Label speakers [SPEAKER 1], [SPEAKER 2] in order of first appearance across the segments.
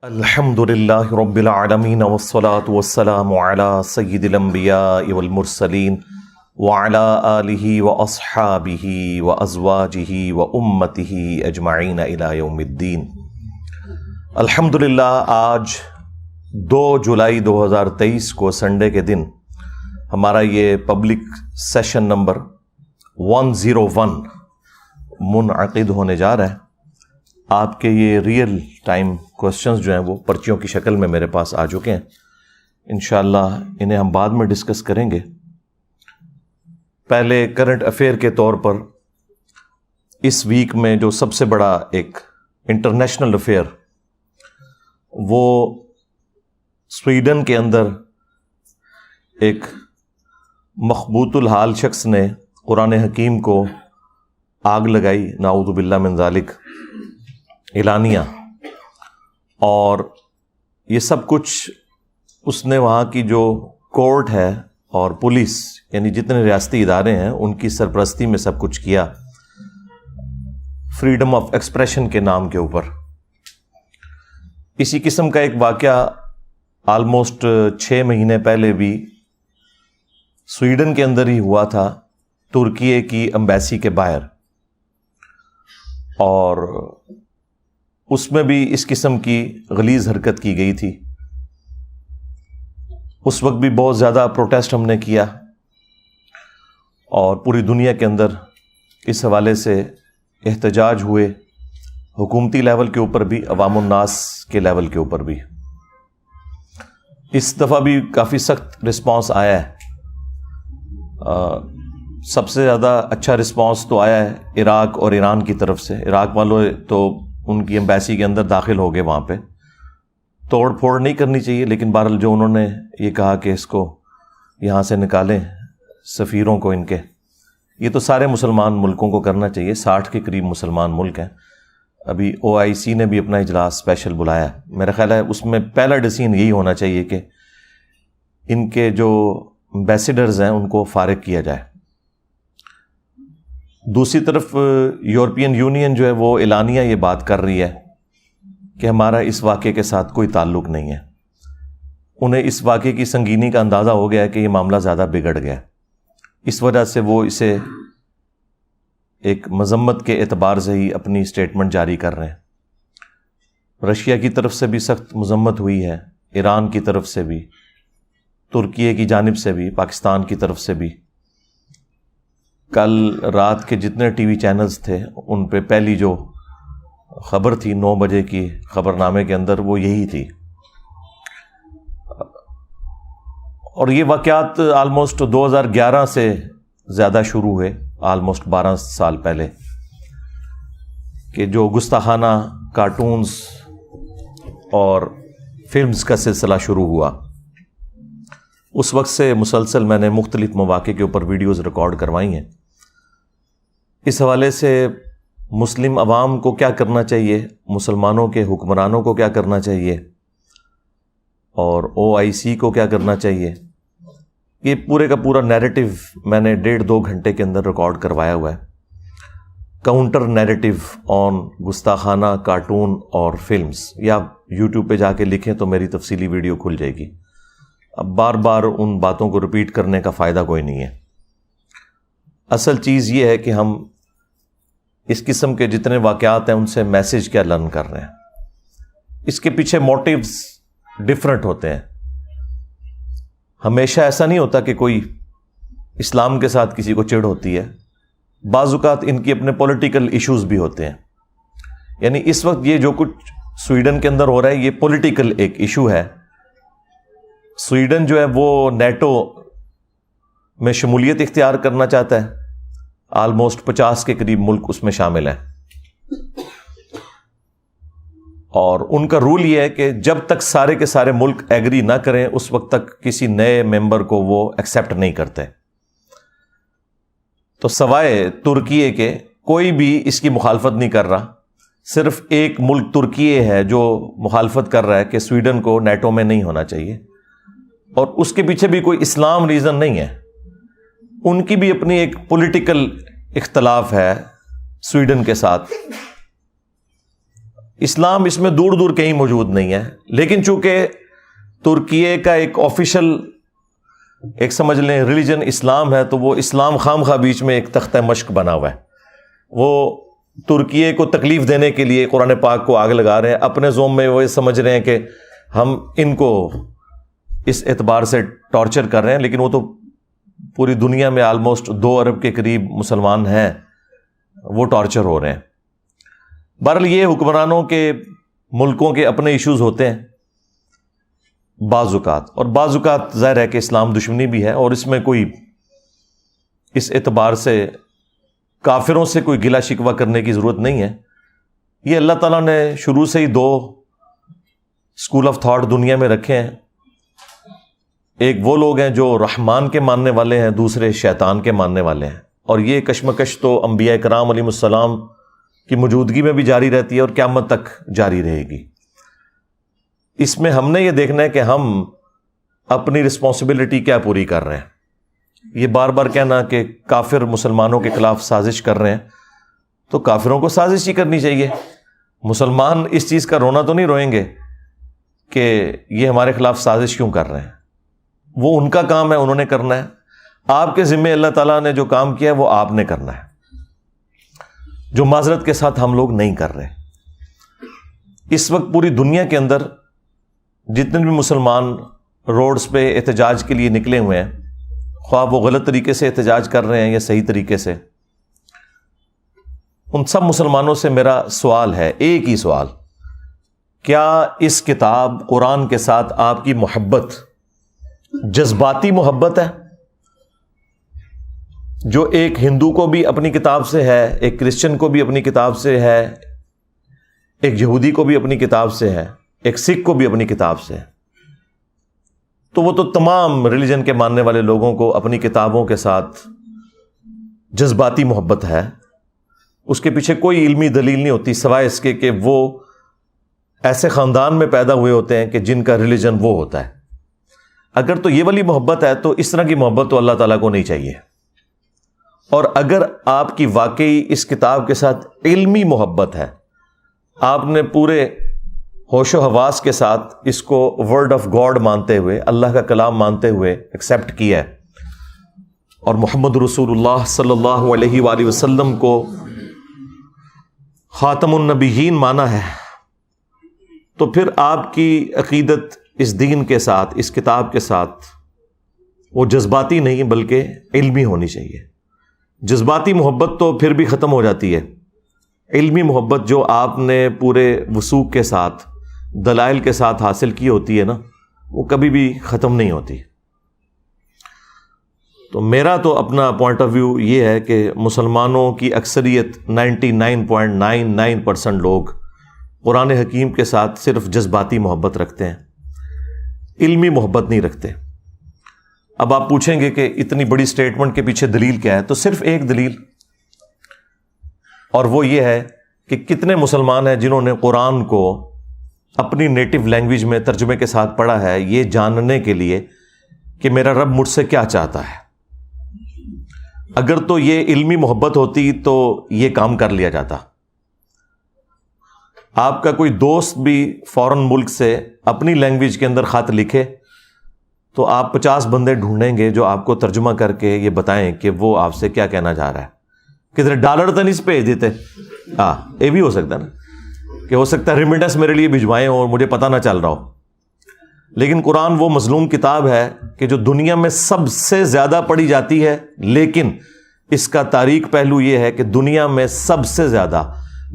[SPEAKER 1] الحمد للہ رب العالمین والصلاة والسلام علی سید الانبیاء والمرسلین وعلی آلہ واصحابہ وازواجہ وامتہ اجمعین الی یوم الدین۔ الحمدللہ آج 2 جولائی 2023 کو سنڈے کے دن ہمارا یہ پبلک سیشن نمبر 101 منعقد ہونے جا رہا ہے۔ آپ کے یہ ریئل ٹائم کوسچنز جو ہیں وہ پرچیوں کی شکل میں میرے پاس آ چکے ہیں، انشاءاللہ انہیں ہم بعد میں ڈسکس کریں گے۔ پہلے کرنٹ افیئر کے طور پر اس ویک میں جو سب سے بڑا ایک انٹرنیشنل افیئر وہ سویڈن کے اندر ایک مخبوط الحال شخص نے قرآن حکیم کو آگ لگائی، نعوذ باللہ من ذالک، اعلانیہ، اور یہ سب کچھ اس نے وہاں کی جو کورٹ ہے اور پولیس یعنی جتنے ریاستی ادارے ہیں ان کی سرپرستی میں سب کچھ کیا، فریڈم آف ایکسپریشن کے نام کے اوپر۔ اسی قسم کا ایک واقعہ آلموسٹ 6 مہینے پہلے بھی سویڈن کے اندر ہی ہوا تھا، ترکی کی ایمبیسی کے باہر، اور اس میں بھی اس قسم کی غلیظ حرکت کی گئی تھی۔ اس وقت بھی بہت زیادہ پروٹیسٹ ہم نے کیا اور پوری دنیا کے اندر اس حوالے سے احتجاج ہوئے، حکومتی لیول کے اوپر بھی، عوام الناس کے لیول کے اوپر بھی۔ اس دفعہ بھی کافی سخت رسپانس آیا ہے۔ سب سے زیادہ اچھا رسپانس تو آیا ہے عراق اور ایران کی طرف سے۔ عراق والوں تو ان کی ایمبیسی کے اندر داخل ہو گئے، وہاں پہ توڑ پھوڑ نہیں کرنی چاہیے، لیکن بہرحال جو انہوں نے یہ کہا کہ اس کو یہاں سے نکالیں سفیروں کو ان کے، یہ تو سارے مسلمان ملکوں کو کرنا چاہیے، 60 کے قریب مسلمان ملک ہیں۔ ابھی OIC نے بھی اپنا اجلاس اسپیشل بلایا ہے، میرا خیال ہے اس میں پہلا ڈیسیژن یہی ہونا چاہیے کہ ان کے جو ایمبیسیڈرز ہیں ان کو فارغ کیا جائے۔ دوسری طرف یورپین یونین جو ہے وہ اعلانیہ یہ بات کر رہی ہے کہ ہمارا اس واقعے کے ساتھ کوئی تعلق نہیں ہے۔ انہیں اس واقعے کی سنگینی کا اندازہ ہو گیا ہے کہ یہ معاملہ زیادہ بگڑ گیا، اس وجہ سے وہ اسے ایک مذمت کے اعتبار سے ہی اپنی اسٹیٹمنٹ جاری کر رہے ہیں۔ رشیا کی طرف سے بھی سخت مذمت ہوئی ہے، ایران کی طرف سے بھی، ترکی کی جانب سے بھی، پاکستان کی طرف سے بھی۔ کل رات کے جتنے ٹی وی چینلز تھے ان پہ پہلی جو خبر تھی 9 بجے کی خبر نامے کے اندر وہ یہی تھی، اور یہ واقعات آلموسٹ 2011 سے زیادہ شروع ہوئے، آلموسٹ 12 سال پہلے، کہ جو گستاخانہ کارٹونز اور فلمز کا سلسلہ شروع ہوا۔ اس وقت سے مسلسل میں نے مختلف مواقع کے اوپر ویڈیوز ریکارڈ کروائی ہیں۔ اس حوالے سے مسلم عوام کو کیا کرنا چاہیے، مسلمانوں کے حکمرانوں کو کیا کرنا چاہیے، اور OIC کو کیا کرنا چاہیے، یہ پورے کا پورا نیریٹو میں نے 1.5-2 گھنٹے کے اندر ریکارڈ کروایا ہوا ہے۔ کاؤنٹر نیریٹو آن گستاخانہ کارٹون اور فلمز، یا YouTube پہ جا کے لکھیں تو میری تفصیلی ویڈیو کھل جائے گی۔ اب بار بار ان باتوں کو ریپیٹ کرنے کا فائدہ کوئی نہیں ہے۔ اصل چیز یہ ہے کہ ہم اس قسم کے جتنے واقعات ہیں ان سے میسج کیا لرن کر رہے ہیں، اس کے پیچھے موٹیوز ڈفرنٹ ہوتے ہیں۔ ہمیشہ ایسا نہیں ہوتا کہ کوئی اسلام کے ساتھ کسی کو چڑ ہوتی ہے، بعض اوقات ان کی اپنے پولیٹیکل ایشوز بھی ہوتے ہیں۔ یعنی اس وقت یہ جو کچھ سویڈن کے اندر ہو رہا ہے یہ پولیٹیکل ایک ایشو ہے۔ سویڈن جو ہے وہ نیٹو میں شمولیت اختیار کرنا چاہتا ہے، آلموسٹ 50 کے قریب ملک اس میں شامل ہیں، اور ان کا رول یہ ہے کہ جب تک سارے کے سارے ملک ایگری نہ کریں اس وقت تک کسی نئے ممبر کو وہ ایکسیپٹ نہیں کرتے۔ تو سوائے ترکی کے کوئی بھی اس کی مخالفت نہیں کر رہا، صرف ایک ملک ترکی ہے جو مخالفت کر رہا ہے کہ سویڈن کو نیٹو میں نہیں ہونا چاہیے، اور اس کے پیچھے بھی کوئی اسلام ریزن نہیں ہے، ان کی بھی اپنی ایک پولیٹیکل اختلاف ہے سویڈن کے ساتھ۔ اسلام اس میں دور دور کہیں موجود نہیں ہے، لیکن چونکہ ترکیے کا ایک آفیشل ایک سمجھ لیں ریلیجن اسلام ہے، تو وہ اسلام خام خواہ بیچ میں ایک تختہ مشق بنا ہوا ہے. وہ ترکیے کو تکلیف دینے کے لیے قرآن پاک کو آگ لگا رہے ہیں، اپنے زوم میں وہ سمجھ رہے ہیں کہ ہم ان کو اس اعتبار سے ٹارچر کر رہے ہیں، لیکن وہ تو پوری دنیا میں آلموسٹ 2 ارب کے قریب مسلمان ہیں، وہ ٹارچر ہو رہے ہیں. بہرحال یہ حکمرانوں کے ملکوں کے اپنے ایشوز ہوتے ہیں بعض اوقات، اور بعض اوقات ظاہر ہے کہ اسلام دشمنی بھی ہے، اور اس میں کوئی اس اعتبار سے کافروں سے کوئی گلہ شکوہ کرنے کی ضرورت نہیں ہے. یہ اللہ تعالیٰ نے شروع سے ہی 2 اسکول آف تھاٹ دنیا میں رکھے ہیں. ایک وہ لوگ ہیں جو رحمان کے ماننے والے ہیں، دوسرے شیطان کے ماننے والے ہیں، اور یہ کشمکش تو انبیاء کرام علیہ السلام کی موجودگی میں بھی جاری رہتی ہے اور قیامت تک جاری رہے گی. اس میں ہم نے یہ دیکھنا ہے کہ ہم اپنی رسپانسبلٹی کیا پوری کر رہے ہیں. یہ بار بار کہنا کہ کافر مسلمانوں کے خلاف سازش کر رہے ہیں، تو کافروں کو سازش ہی کرنی چاہیے. مسلمان اس چیز کا رونا تو نہیں روئیں گے کہ یہ ہمارے خلاف سازش کیوں کر رہے ہیں. وہ ان کا کام ہے، انہوں نے کرنا ہے. آپ کے ذمے اللہ تعالیٰ نے جو کام کیا ہے وہ آپ نے کرنا ہے، جو معذرت کے ساتھ ہم لوگ نہیں کر رہے. اس وقت پوری دنیا کے اندر جتنے بھی مسلمان روڈز پہ احتجاج کے لیے نکلے ہوئے ہیں، خواہ وہ غلط طریقے سے احتجاج کر رہے ہیں یا صحیح طریقے سے، ان سب مسلمانوں سے میرا سوال ہے، ایک ہی سوال: کیا اس کتاب قرآن کے ساتھ آپ کی محبت جذباتی محبت ہے، جو ایک ہندو کو بھی اپنی کتاب سے ہے، ایک کرسچن کو بھی اپنی کتاب سے ہے، ایک یہودی کو بھی اپنی کتاب سے ہے، ایک سکھ کو بھی اپنی کتاب سے ہے؟ تو وہ تو تمام ریلیجن کے ماننے والے لوگوں کو اپنی کتابوں کے ساتھ جذباتی محبت ہے. اس کے پیچھے کوئی علمی دلیل نہیں ہوتی سوائے اس کے کہ وہ ایسے خاندان میں پیدا ہوئے ہوتے ہیں کہ جن کا ریلیجن وہ ہوتا ہے. اگر تو یہ والی محبت ہے تو اس طرح کی محبت تو اللہ تعالیٰ کو نہیں چاہیے. اور اگر آپ کی واقعی اس کتاب کے ساتھ علمی محبت ہے، آپ نے پورے ہوش و حواس کے ساتھ اس کو ورڈ آف گاڈ مانتے ہوئے، اللہ کا کلام مانتے ہوئے ایکسیپٹ کیا ہے، اور محمد رسول اللہ صلی اللہ علیہ وآلہ وسلم کو خاتم النبیین مانا ہے، تو پھر آپ کی عقیدت اس دین کے ساتھ، اس کتاب کے ساتھ، وہ جذباتی نہیں بلکہ علمی ہونی چاہیے. جذباتی محبت تو پھر بھی ختم ہو جاتی ہے. علمی محبت جو آپ نے پورے وثوق کے ساتھ، دلائل کے ساتھ حاصل کی ہوتی ہے نا، وہ کبھی بھی ختم نہیں ہوتی. تو میرا تو اپنا پوائنٹ آف ویو یہ ہے کہ مسلمانوں کی اکثریت 99.99% لوگ قرآن حکیم کے ساتھ صرف جذباتی محبت رکھتے ہیں، علمی محبت نہیں رکھتے. اب آپ پوچھیں گے کہ اتنی بڑی سٹیٹمنٹ کے پیچھے دلیل کیا ہے؟ تو صرف ایک دلیل، اور وہ یہ ہے کہ کتنے مسلمان ہیں جنہوں نے قرآن کو اپنی نیٹو لینگویج میں ترجمے کے ساتھ پڑھا ہے، یہ جاننے کے لیے کہ میرا رب مجھ سے کیا چاہتا ہے. اگر تو یہ علمی محبت ہوتی تو یہ کام کر لیا جاتا. آپ کا کوئی دوست بھی فورن ملک سے اپنی لینگویج کے اندر خط لکھے تو آپ 50 بندے ڈھونڈیں گے جو آپ کو ترجمہ کر کے یہ بتائیں کہ وہ آپ سے کیا کہنا چاہ رہا ہے. کدھر ڈالر تو نہیں بھیج دیتے؟ ہاں، یہ بھی ہو سکتا ہے نا کہ ہو سکتا ہے ریمیٹنس میرے لیے بھجوائیں اور مجھے پتہ نہ چل رہا ہو. لیکن قرآن وہ مظلوم کتاب ہے کہ جو دنیا میں سب سے زیادہ پڑھی جاتی ہے، لیکن اس کا تاریک پہلو یہ ہے کہ دنیا میں سب سے زیادہ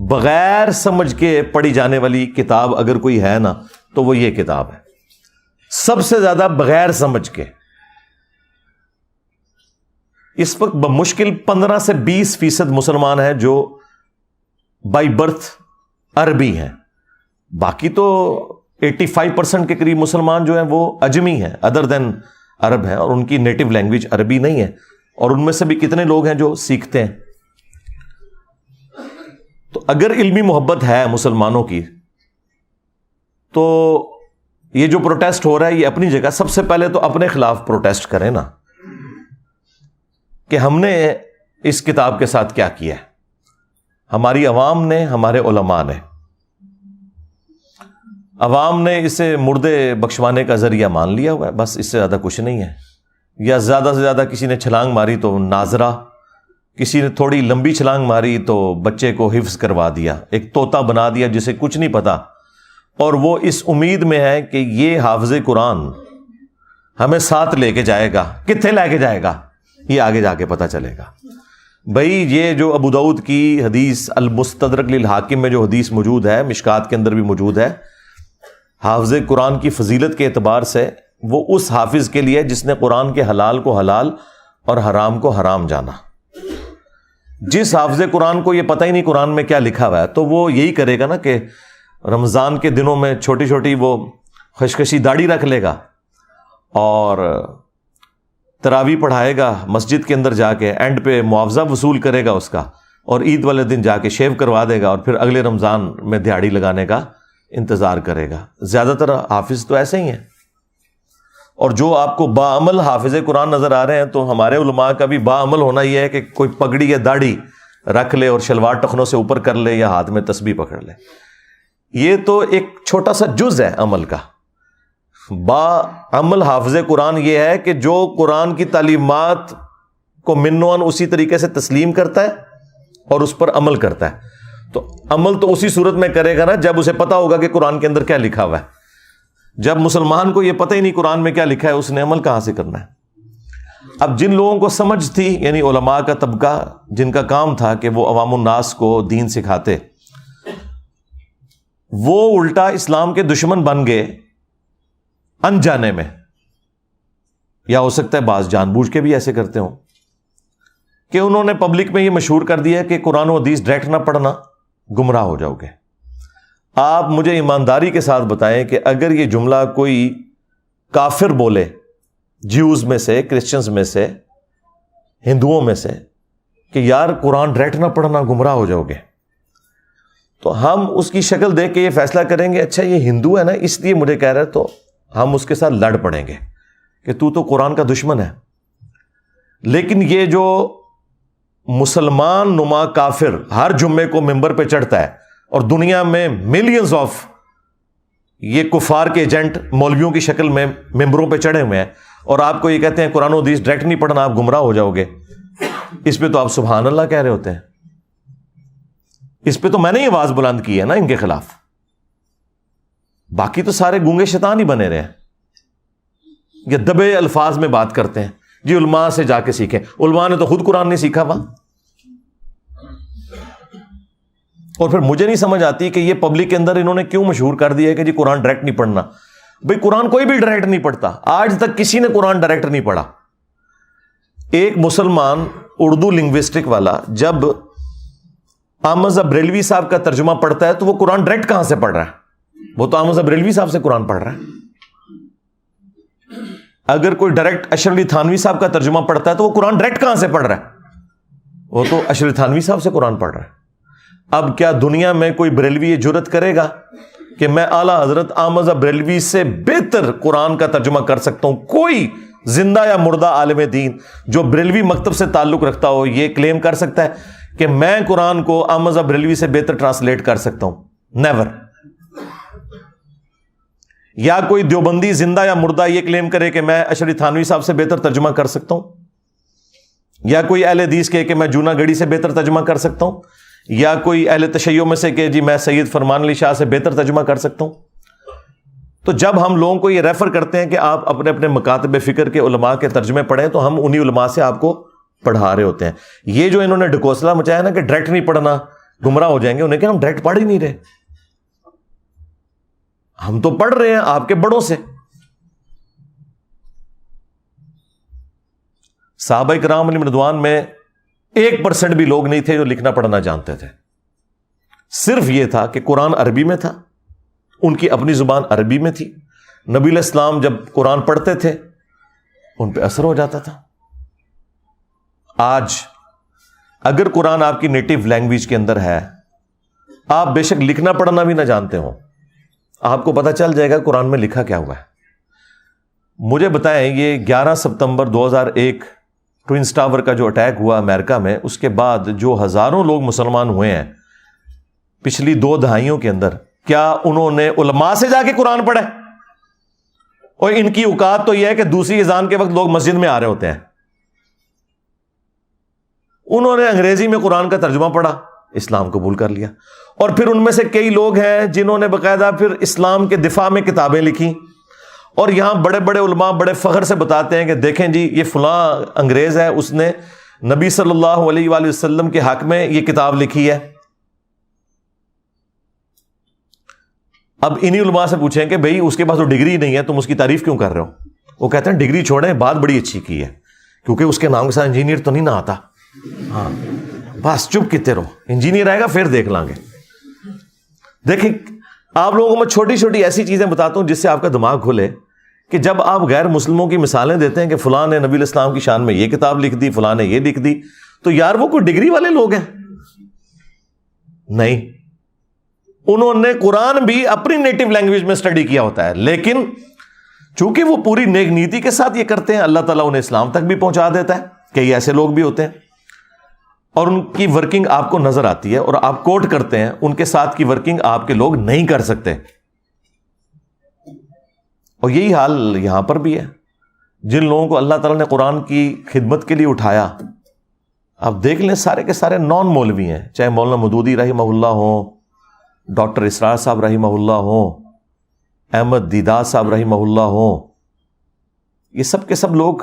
[SPEAKER 1] بغیر سمجھ کے پڑھی جانے والی کتاب اگر کوئی ہے نا تو وہ یہ کتاب ہے. سب سے زیادہ بغیر سمجھ کے. اس وقت بمشکل 15 سے 20% مسلمان ہیں جو بائی برتھ عربی ہیں. باقی تو 85% کے قریب مسلمان جو ہیں وہ اجمی ہیں، ادر دین عرب ہیں، اور ان کی نیٹو لینگویج عربی نہیں ہے. اور ان میں سے بھی کتنے لوگ ہیں جو سیکھتے ہیں. تو اگر علمی محبت ہے مسلمانوں کی تو یہ جو پروٹیسٹ ہو رہا ہے یہ اپنی جگہ. سب سے پہلے تو اپنے خلاف پروٹیسٹ کریں نا کہ ہم نے اس کتاب کے ساتھ کیا کیا ہے. ہماری عوام نے، ہمارے علماء نے. عوام نے اسے مردے بخشوانے کا ذریعہ مان لیا ہوا ہے، بس اس سے زیادہ کچھ نہیں ہے. یا زیادہ سے زیادہ کسی نے چھلانگ ماری تو ناظرہ، کسی نے تھوڑی لمبی چھلانگ ماری تو بچے کو حفظ کروا دیا، ایک طوطا بنا دیا جسے کچھ نہیں پتا، اور وہ اس امید میں ہے کہ یہ حافظ قرآن ہمیں ساتھ لے کے جائے گا. کتنے لے کے جائے گا یہ آگے جا کے پتہ چلے گا. بھائی یہ جو ابو داؤد کی حدیث المستدرک للحاکم میں جو حدیث موجود ہے، مشکات کے اندر بھی موجود ہے، حافظ قرآن کی فضیلت کے اعتبار سے وہ اس حافظ کے لیے جس نے قرآن کے حلال کو حلال اور حرام کو حرام جانا. جس حافظ قرآن کو یہ پتہ ہی نہیں قرآن میں کیا لکھا ہوا ہے، تو وہ یہی کرے گا نا کہ رمضان کے دنوں میں چھوٹی چھوٹی وہ خشخشی داڑھی رکھ لے گا اور تراویح پڑھائے گا مسجد کے اندر جا کے، اینڈ پہ معاوضہ وصول کرے گا اس کا، اور عید والے دن جا کے شیو کروا دے گا، اور پھر اگلے رمضان میں دیہاڑی لگانے کا انتظار کرے گا. زیادہ تر حافظ تو ایسے ہی ہیں. اور جو آپ کو باعمل حافظ قرآن نظر آ رہے ہیں، تو ہمارے علماء کا بھی باعمل ہونا یہ ہے کہ کوئی پگڑی یا داڑھی رکھ لے اور شلوار ٹخنوں سے اوپر کر لے یا ہاتھ میں تسبیح پکڑ لے. یہ تو ایک چھوٹا سا جز ہے عمل کا. باعمل حافظ قرآن یہ ہے کہ جو قرآن کی تعلیمات کو منوان اسی طریقے سے تسلیم کرتا ہے اور اس پر عمل کرتا ہے. تو عمل تو اسی صورت میں کرے گا نا جب اسے پتا ہوگا کہ قرآن کے اندر کیا لکھا ہوا ہے. جب مسلمان کو یہ پتہ ہی نہیں قرآن میں کیا لکھا ہے، اس نے عمل کہاں سے کرنا ہے؟ اب جن لوگوں کو سمجھ تھی، یعنی علماء کا طبقہ جن کا کام تھا کہ وہ عوام الناس کو دین سکھاتے، وہ الٹا اسلام کے دشمن بن گئے انجانے میں، یا ہو سکتا ہے بعض جان بوجھ کے بھی ایسے کرتے ہوں کہ انہوں نے پبلک میں یہ مشہور کر دیا کہ قرآن و حدیث ڈائریکٹ نہ پڑھنا، گمراہ ہو جاؤ گے. آپ مجھے ایمانداری کے ساتھ بتائیں کہ اگر یہ جملہ کوئی کافر بولے، جیوز میں سے، کرسچنز میں سے، ہندوؤں میں سے، کہ یار قرآن ڈائریکٹ نہ پڑھنا گمراہ ہو جاؤ گے، تو ہم اس کی شکل دیکھ کے یہ فیصلہ کریں گے اچھا یہ ہندو ہے نا اس لیے مجھے کہہ رہا ہے، تو ہم اس کے ساتھ لڑ پڑیں گے کہ تو قرآن کا دشمن ہے. لیکن یہ جو مسلمان نما کافر ہر جمعے کو ممبر پہ چڑھتا ہے اور دنیا میں ملینز آف یہ کفار کے ایجنٹ مولویوں کی شکل میں ممبروں پہ چڑھے ہوئے ہیں، اور آپ کو یہ کہتے ہیں قرآن و حدیث ڈائریکٹ نہیں پڑھنا آپ گمراہ ہو جاؤ گے، اس پہ تو آپ سبحان اللہ کہہ رہے ہوتے ہیں. اس پہ تو میں نے یہ آواز بلند کی ہے نا ان کے خلاف. باقی تو سارے گونگے شیطان ہی بنے رہے ہیں، یہ دبے الفاظ میں بات کرتے ہیں. جی علماء سے جا کے سیکھیں. علماء نے تو خود قرآن نہیں سیکھا وہاں. اور پھر مجھے نہیں سمجھ آتی کہ یہ پبلک کے اندر انہوں نے کیوں مشہور کر دیا ہے کہ جی قرآن ڈائریکٹ نہیں پڑھنا. بھئی قرآن کوئی بھی ڈائریکٹ نہیں پڑھتا، آج تک کسی نے قرآن ڈائریکٹ نہیں پڑھا. ایک مسلمان اردو لنگوسٹک والا جب احمد بریلوی صاحب کا ترجمہ پڑھتا ہے تو وہ قرآن ڈائریکٹ کہاں سے پڑھ رہا ہے؟ وہ تو احمد بریلوی صاحب سے قرآن پڑھ رہا ہے. اگر کوئی ڈائریکٹ اشرف علی تھانوی صاحب کا ترجمہ پڑھتا ہے تو وہ قرآن ڈائریکٹ کہاں سے پڑھ رہا ہے؟ وہ تو اشرف تھانوی صاحب سے قرآن پڑھ رہا ہے. اب کیا دنیا میں کوئی بریلوی یہ جرت کرے گا کہ میں اعلیٰ حضرت احمد بریلوی سے بہتر قرآن کا ترجمہ کر سکتا ہوں؟ کوئی زندہ یا مردہ عالم دین جو بریلوی مکتب سے تعلق رکھتا ہو یہ کلیم کر سکتا ہے کہ میں قرآن کو احمد بریلوی سے بہتر ٹرانسلیٹ کر سکتا ہوں؟ نیور. یا کوئی دیوبندی زندہ یا مردہ یہ کلیم کرے کہ میں اشرف علی تھانوی صاحب سے بہتر ترجمہ کر سکتا ہوں؟ یا کوئی اہل حدیث کہے کہ میں جونا گڑھی سے بہتر ترجمہ کر سکتا ہوں؟ یا کوئی اہل تشیع میں سے کہ جی میں سید فرمان علی شاہ سے بہتر ترجمہ کر سکتا ہوں؟ تو جب ہم لوگوں کو یہ ریفر کرتے ہیں کہ آپ اپنے اپنے مکاتب فکر کے علماء کے ترجمے پڑھیں تو ہم انہی علماء سے آپ کو پڑھا رہے ہوتے ہیں. یہ جو انہوں نے ڈھکوسلا مچایا نا کہ ڈائریکٹ نہیں پڑھنا گمراہ ہو جائیں گے، انہیں کہ ہم ڈائریکٹ پڑھ ہی نہیں رہے، ہم تو پڑھ رہے ہیں آپ کے بڑوں سے. صحابہ کرام علیہم رضوان میں 1% بھی لوگ نہیں تھے جو لکھنا پڑھنا جانتے تھے. صرف یہ تھا کہ قرآن عربی میں تھا، ان کی اپنی زبان عربی میں تھی. نبی علیہ السلام جب قرآن پڑھتے تھے ان پہ اثر ہو جاتا تھا. آج اگر قرآن آپ کی نیٹو لینگویج کے اندر ہے، آپ بے شک لکھنا پڑھنا بھی نہ جانتے ہوں، آپ کو پتہ چل جائے گا قرآن میں لکھا کیا ہوا ہے. مجھے بتائیں یہ 11 ستمبر 2001 ٹوئنس ٹاور کا جو اٹیک ہوا امریکہ میں، اس کے بعد جو ہزاروں لوگ مسلمان ہوئے ہیں پچھلی 2 دہائیوں کے اندر، کیا انہوں نے علماء سے جا کے قرآن پڑھا؟ اور ان کی اوقات تو یہ ہے کہ دوسری اذان کے وقت لوگ مسجد میں آ رہے ہوتے ہیں. انہوں نے انگریزی میں قرآن کا ترجمہ پڑھا, اسلام قبول کر لیا. اور پھر ان میں سے کئی لوگ ہیں جنہوں نے باقاعدہ پھر اسلام کے دفاع میں کتابیں لکھی, اور یہاں بڑے بڑے علماء بڑے فخر سے بتاتے ہیں کہ دیکھیں جی یہ فلاں انگریز ہے, اس نے نبی صلی اللہ علیہ وآلہ وسلم کے حق میں یہ کتاب لکھی ہے. اب انہی علماء سے پوچھیں کہ بھئی اس کے پاس تو ڈگری نہیں ہے, تم اس کی تعریف کیوں کر رہے ہو؟ وہ کہتے ہیں ڈگری چھوڑیں, بات بڑی اچھی کی ہے, کیونکہ اس کے نام کے ساتھ انجینئر تو نہیں نہ آتا. ہاں بس چپ کتے رہو, انجینئر آئے گا پھر دیکھ لیں گے. دیکھیں آپ لوگوں کو میں چھوٹی چھوٹی ایسی چیزیں بتاتا ہوں جس سے آپ کا دماغ کھلے, کہ جب آپ غیر مسلموں کی مثالیں دیتے ہیں کہ فلاں نے نبی الاسلام کی شان میں یہ کتاب لکھ دی, فلاں نے یہ لکھ دی, تو یار وہ کوئی ڈگری والے لوگ ہیں؟ نہیں, انہوں نے قرآن بھی اپنی نیٹو لینگویج میں اسٹڈی کیا ہوتا ہے, لیکن چونکہ وہ پوری نیک نیتی کے ساتھ یہ کرتے ہیں, اللہ تعالیٰ انہیں اسلام تک بھی پہنچا دیتا ہے. کئی ایسے لوگ بھی ہوتے ہیں اور ان کی ورکنگ آپ کو نظر آتی ہے اور آپ کوٹ کرتے ہیں, ان کے ساتھ کی ورکنگ آپ کے لوگ نہیں کر سکتے. اور یہی حال یہاں پر بھی ہے. جن لوگوں کو اللہ تعالیٰ نے قرآن کی خدمت کے لیے اٹھایا, آپ دیکھ لیں سارے کے سارے نان مولوی ہیں, چاہے مولانا مودودی رحمہ اللہ ہوں, ڈاکٹر اسرار صاحب رحمہ اللہ ہوں, احمد دیدار صاحب رحمہ اللہ ہوں, یہ سب کے سب لوگ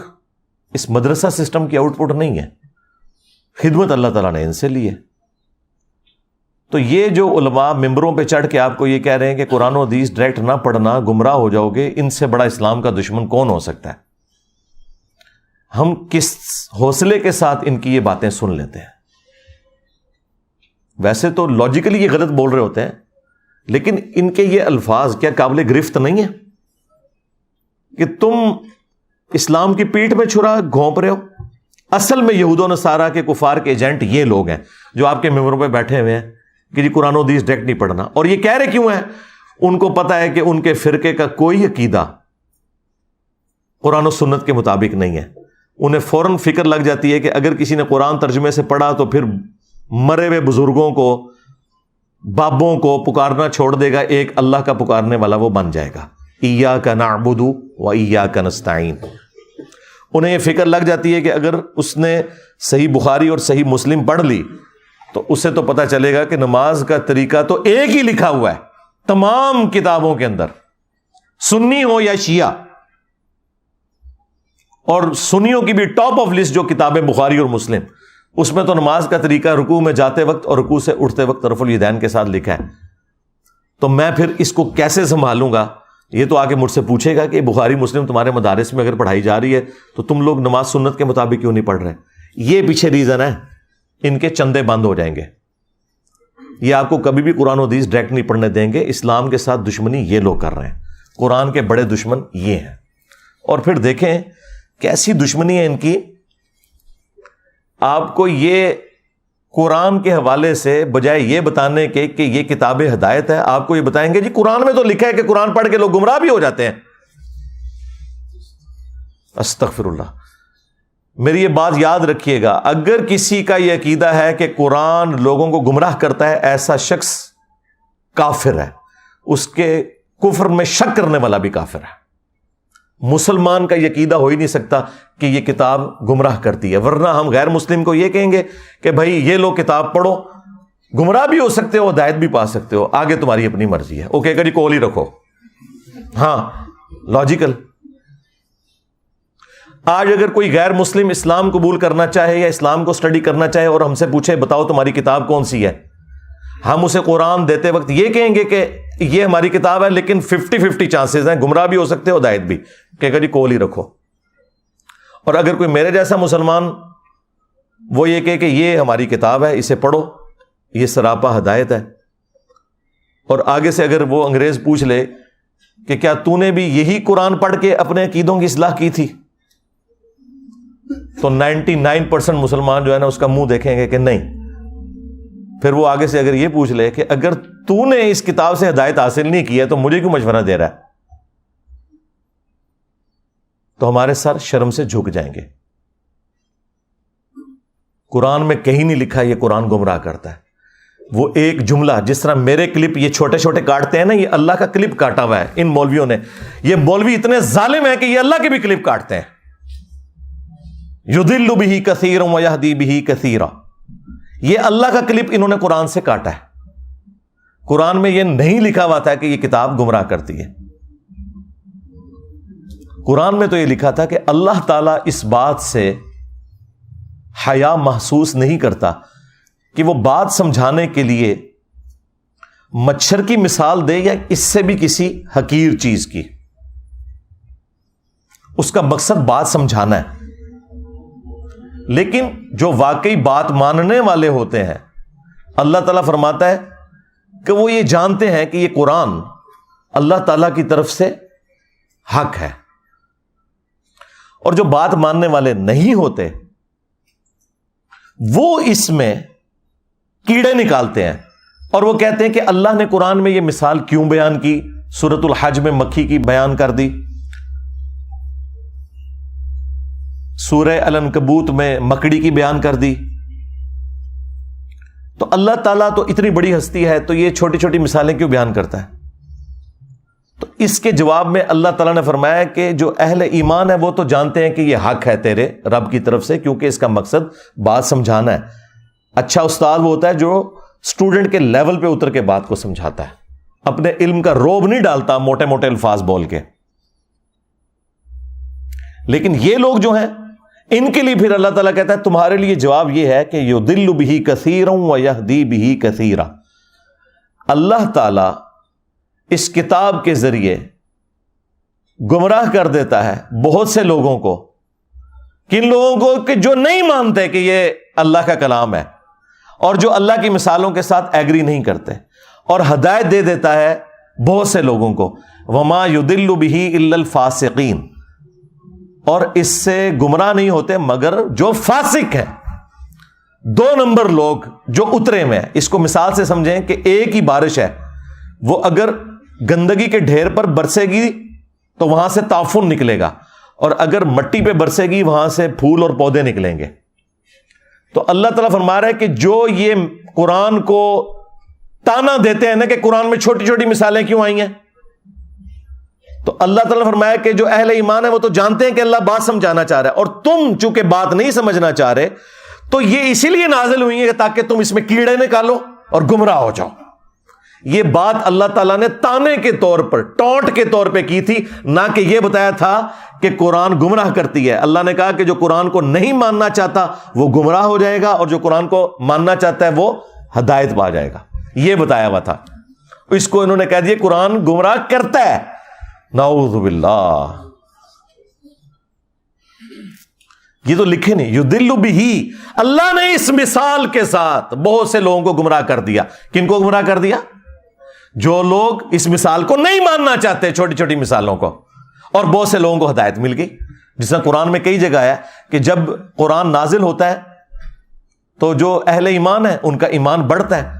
[SPEAKER 1] اس مدرسہ سسٹم کی آؤٹ پٹ نہیں ہے, خدمت اللہ تعالیٰ نے ان سے لی ہے. تو یہ جو علماء ممبروں پہ چڑھ کے آپ کو یہ کہہ رہے ہیں کہ قرآن و حدیث ڈائریکٹ نہ پڑھنا گمراہ ہو جاؤ گے, ان سے بڑا اسلام کا دشمن کون ہو سکتا ہے؟ ہم کس حوصلے کے ساتھ ان کی یہ باتیں سن لیتے ہیں. ویسے تو لاجیکلی یہ غلط بول رہے ہوتے ہیں, لیکن ان کے یہ الفاظ کیا قابل گرفت نہیں ہے کہ تم اسلام کی پیٹھ میں چھرا گھونپ رہے ہو؟ اصل میں یہود و نصارہ کے کفار کے ایجنٹ یہ لوگ ہیں جو آپ کے ممبروں پہ بیٹھے ہوئے ہیں کہ جی قرآن و حدیث ڈائریکٹ نہیں پڑھنا. اور یہ کہہ رہے کیوں ہیں؟ ان کو پتا ہے کہ ان کے فرقے کا کوئی عقیدہ قرآن و سنت کے مطابق نہیں ہے. انہیں فوراً فکر لگ جاتی ہے کہ اگر کسی نے قرآن ترجمے سے پڑھا تو پھر مرے ہوئے بزرگوں کو, بابوں کو پکارنا چھوڑ دے گا, ایک اللہ کا پکارنے والا وہ بن جائے گا. ایاک نعبد و ایاک نستعین. انہیں یہ فکر لگ جاتی ہے کہ اگر اس نے صحیح بخاری اور صحیح مسلم پڑھ لی تو اسے تو پتہ چلے گا کہ نماز کا طریقہ تو ایک ہی لکھا ہوا ہے تمام کتابوں کے اندر, سنی ہو یا شیعہ. اور سنیوں کی بھی ٹاپ آف لسٹ جو کتابیں بخاری اور مسلم, اس میں تو نماز کا طریقہ رکوع میں جاتے وقت اور رکوع سے اٹھتے وقت طرف الیدین کے ساتھ لکھا ہے. تو میں پھر اس کو کیسے سنبھالوں گا؟ یہ تو آگے مجھ سے پوچھے گا کہ بخاری مسلم تمہارے مدارس میں اگر پڑھائی جا رہی ہے تو تم لوگ نماز سنت کے مطابق کیوں نہیں پڑھ رہے؟ یہ پیچھے ریزن ہے, ان کے چندے بند ہو جائیں گے. یہ آپ کو کبھی بھی قرآن و حدیث ڈائریکٹ نہیں پڑھنے دیں گے. اسلام کے ساتھ دشمنی یہ لوگ کر رہے ہیں, قرآن کے بڑے دشمن یہ ہیں. اور پھر دیکھیں کیسی دشمنی ہے ان کی. آپ کو یہ قرآن کے حوالے سے بجائے یہ بتانے کے کہ یہ کتاب ہدایت ہے, آپ کو یہ بتائیں گے جی قرآن میں تو لکھا ہے کہ قرآن پڑھ کے لوگ گمراہ بھی ہو جاتے ہیں. استغفر اللہ. میری یہ بات یاد رکھیے گا, اگر کسی کا یہ عقیدہ ہے کہ قرآن لوگوں کو گمراہ کرتا ہے, ایسا شخص کافر ہے. اس کے کفر میں شک کرنے والا بھی کافر ہے. مسلمان کا یہ عقیدہ ہو ہی نہیں سکتا کہ یہ کتاب گمراہ کرتی ہے, ورنہ ہم غیر مسلم کو یہ کہیں گے کہ بھائی یہ لو کتاب پڑھو, گمراہ بھی ہو سکتے ہو, ہدایت بھی پا سکتے ہو, آگے تمہاری اپنی مرضی ہے. اوکے کہ جی کول ہی رکھو. ہاں لاجیکل. آج اگر کوئی غیر مسلم اسلام قبول کرنا چاہے یا اسلام کو سٹڈی کرنا چاہے اور ہم سے پوچھے بتاؤ تمہاری کتاب کون سی ہے, ہم اسے قرآن دیتے وقت یہ کہیں گے کہ یہ ہماری کتاب ہے, لیکن 50-50 چانسز ہیں, گمراہ بھی ہو سکتے ہو, ہدایت بھی. کہ جی کول ہی رکھو. اور اگر کوئی میرے جیسا مسلمان وہ یہ کہے کہ یہ ہماری کتاب ہے, اسے پڑھو, یہ سراپا ہدایت ہے, اور آگے سے اگر وہ انگریز پوچھ لے کہ کیا تو نے بھی یہی قرآن پڑھ کے اپنے عقیدوں کی اصلاح کی تھی, تو 99% مسلمان جو ہے نا اس کا منہ دیکھیں گے کہ نہیں. پھر وہ آگے سے اگر یہ پوچھ لے کہ اگر تو نے اس کتاب سے ہدایت حاصل نہیں کی ہے تو مجھے کیوں مشورہ دے رہا ہے, تو ہمارے سر شرم سے جھک جائیں گے. قرآن میں کہیں نہیں لکھا یہ قرآن گمراہ کرتا ہے. وہ ایک جملہ، جس طرح میرے کلپ یہ چھوٹے چھوٹے کاٹتے ہیں نا، یہ اللہ کا کلپ کاٹا ہوا ہے ان مولویوں نے. یہ مولوی اتنے ظالم ہیں کہ یہ اللہ کے بھی کلپ کاٹتے ہیں. یضل بہ کثیرا ویہدی بہ کثیرا، یہ اللہ کا کلپ انہوں نے قرآن سے کاٹا ہے. قرآن میں یہ نہیں لکھا ہوا تھا کہ یہ کتاب گمراہ کرتی ہے. قرآن میں تو یہ لکھا تھا کہ اللہ تعالیٰ اس بات سے حیا محسوس نہیں کرتا کہ وہ بات سمجھانے کے لیے مچھر کی مثال دے یا اس سے بھی کسی حقیر چیز کی. اس کا مقصد بات سمجھانا ہے. لیکن جو واقعی بات ماننے والے ہوتے ہیں، اللہ تعالیٰ فرماتا ہے کہ وہ یہ جانتے ہیں کہ یہ قرآن اللہ تعالیٰ کی طرف سے حق ہے. اور جو بات ماننے والے نہیں ہوتے وہ اس میں کیڑے نکالتے ہیں اور وہ کہتے ہیں کہ اللہ نے قرآن میں یہ مثال کیوں بیان کی، سورۃ الحج میں مکھی کی بیان کر دی، سورہ العنکبوت میں مکڑی کی بیان کر دی. تو اللہ تعالیٰ تو اتنی بڑی ہستی ہے تو یہ چھوٹی چھوٹی مثالیں کیوں بیان کرتا ہے؟ تو اس کے جواب میں اللہ تعالیٰ نے فرمایا کہ جو اہل ایمان ہے وہ تو جانتے ہیں کہ یہ حق ہے تیرے رب کی طرف سے، کیونکہ اس کا مقصد بات سمجھانا ہے. اچھا استاد وہ ہوتا ہے جو اسٹوڈنٹ کے لیول پہ اتر کے بات کو سمجھاتا ہے، اپنے علم کا روب نہیں ڈالتا موٹے موٹے الفاظ بول کے. لیکن یہ لوگ جو ہیں ان کے لیے پھر اللہ تعالیٰ کہتا ہے تمہارے لیے جواب یہ ہے کہ یضل بہ کثیرا ویہدی بہ کثیرا. اللہ تعالیٰ اس کتاب کے ذریعے گمراہ کر دیتا ہے بہت سے لوگوں کو. کن لوگوں کو؟ کہ جو نہیں مانتے کہ یہ اللہ کا کلام ہے اور جو اللہ کی مثالوں کے ساتھ ایگری نہیں کرتے. اور ہدایت دے دیتا ہے بہت سے لوگوں کو. وما یضل بہ الا الفاسقین، اور اس سے گمراہ نہیں ہوتے مگر جو فاسق ہیں، 2 نمبر لوگ جو اترے میں ہیں. اس کو مثال سے سمجھیں کہ ایک ہی بارش ہے، وہ اگر گندگی کے ڈھیر پر برسے گی تو وہاں سے تعفن نکلے گا، اور اگر مٹی پہ برسے گی وہاں سے پھول اور پودے نکلیں گے. تو اللہ تعالیٰ فرما رہا ہے کہ جو یہ قرآن کو تانا دیتے ہیں نا کہ قرآن میں چھوٹی چھوٹی مثالیں کیوں آئی ہیں، تو اللہ تعالیٰ فرمایا کہ جو اہل ایمان ہے وہ تو جانتے ہیں کہ اللہ بات سمجھانا چاہ رہا ہے، اور تم چونکہ بات نہیں سمجھنا چاہ رہے تو یہ اسی لیے نازل ہوئی ہے تاکہ تم اس میں کیڑے نکالو اور گمراہ ہو جاؤ. یہ بات اللہ تعالیٰ نے تانے کے طور پر، ٹونٹ کے طور پہ کی تھی، نہ کہ یہ بتایا تھا کہ قرآن گمراہ کرتی ہے. اللہ نے کہا کہ جو قرآن کو نہیں ماننا چاہتا وہ گمراہ ہو جائے گا، اور جو قرآن کو ماننا چاہتا ہے وہ ہدایت پا جائے گا. یہ بتایا ہوا تھا. اس کو انہوں نے کہہ دیا قرآن گمراہ کرتا ہے. نعوذ باللہ. یہ تو لکھے نہیں. یضل بہ، اللہ نے اس مثال کے ساتھ بہت سے لوگوں کو گمراہ کر دیا. کن کو گمراہ کر دیا؟ جو لوگ اس مثال کو نہیں ماننا چاہتے، چھوٹی چھوٹی مثالوں کو. اور بہت سے لوگوں کو ہدایت مل گئی. جس طرح قرآن میں کئی جگہ ہے کہ جب قرآن نازل ہوتا ہے تو جو اہل ایمان ہے ان کا ایمان بڑھتا ہے.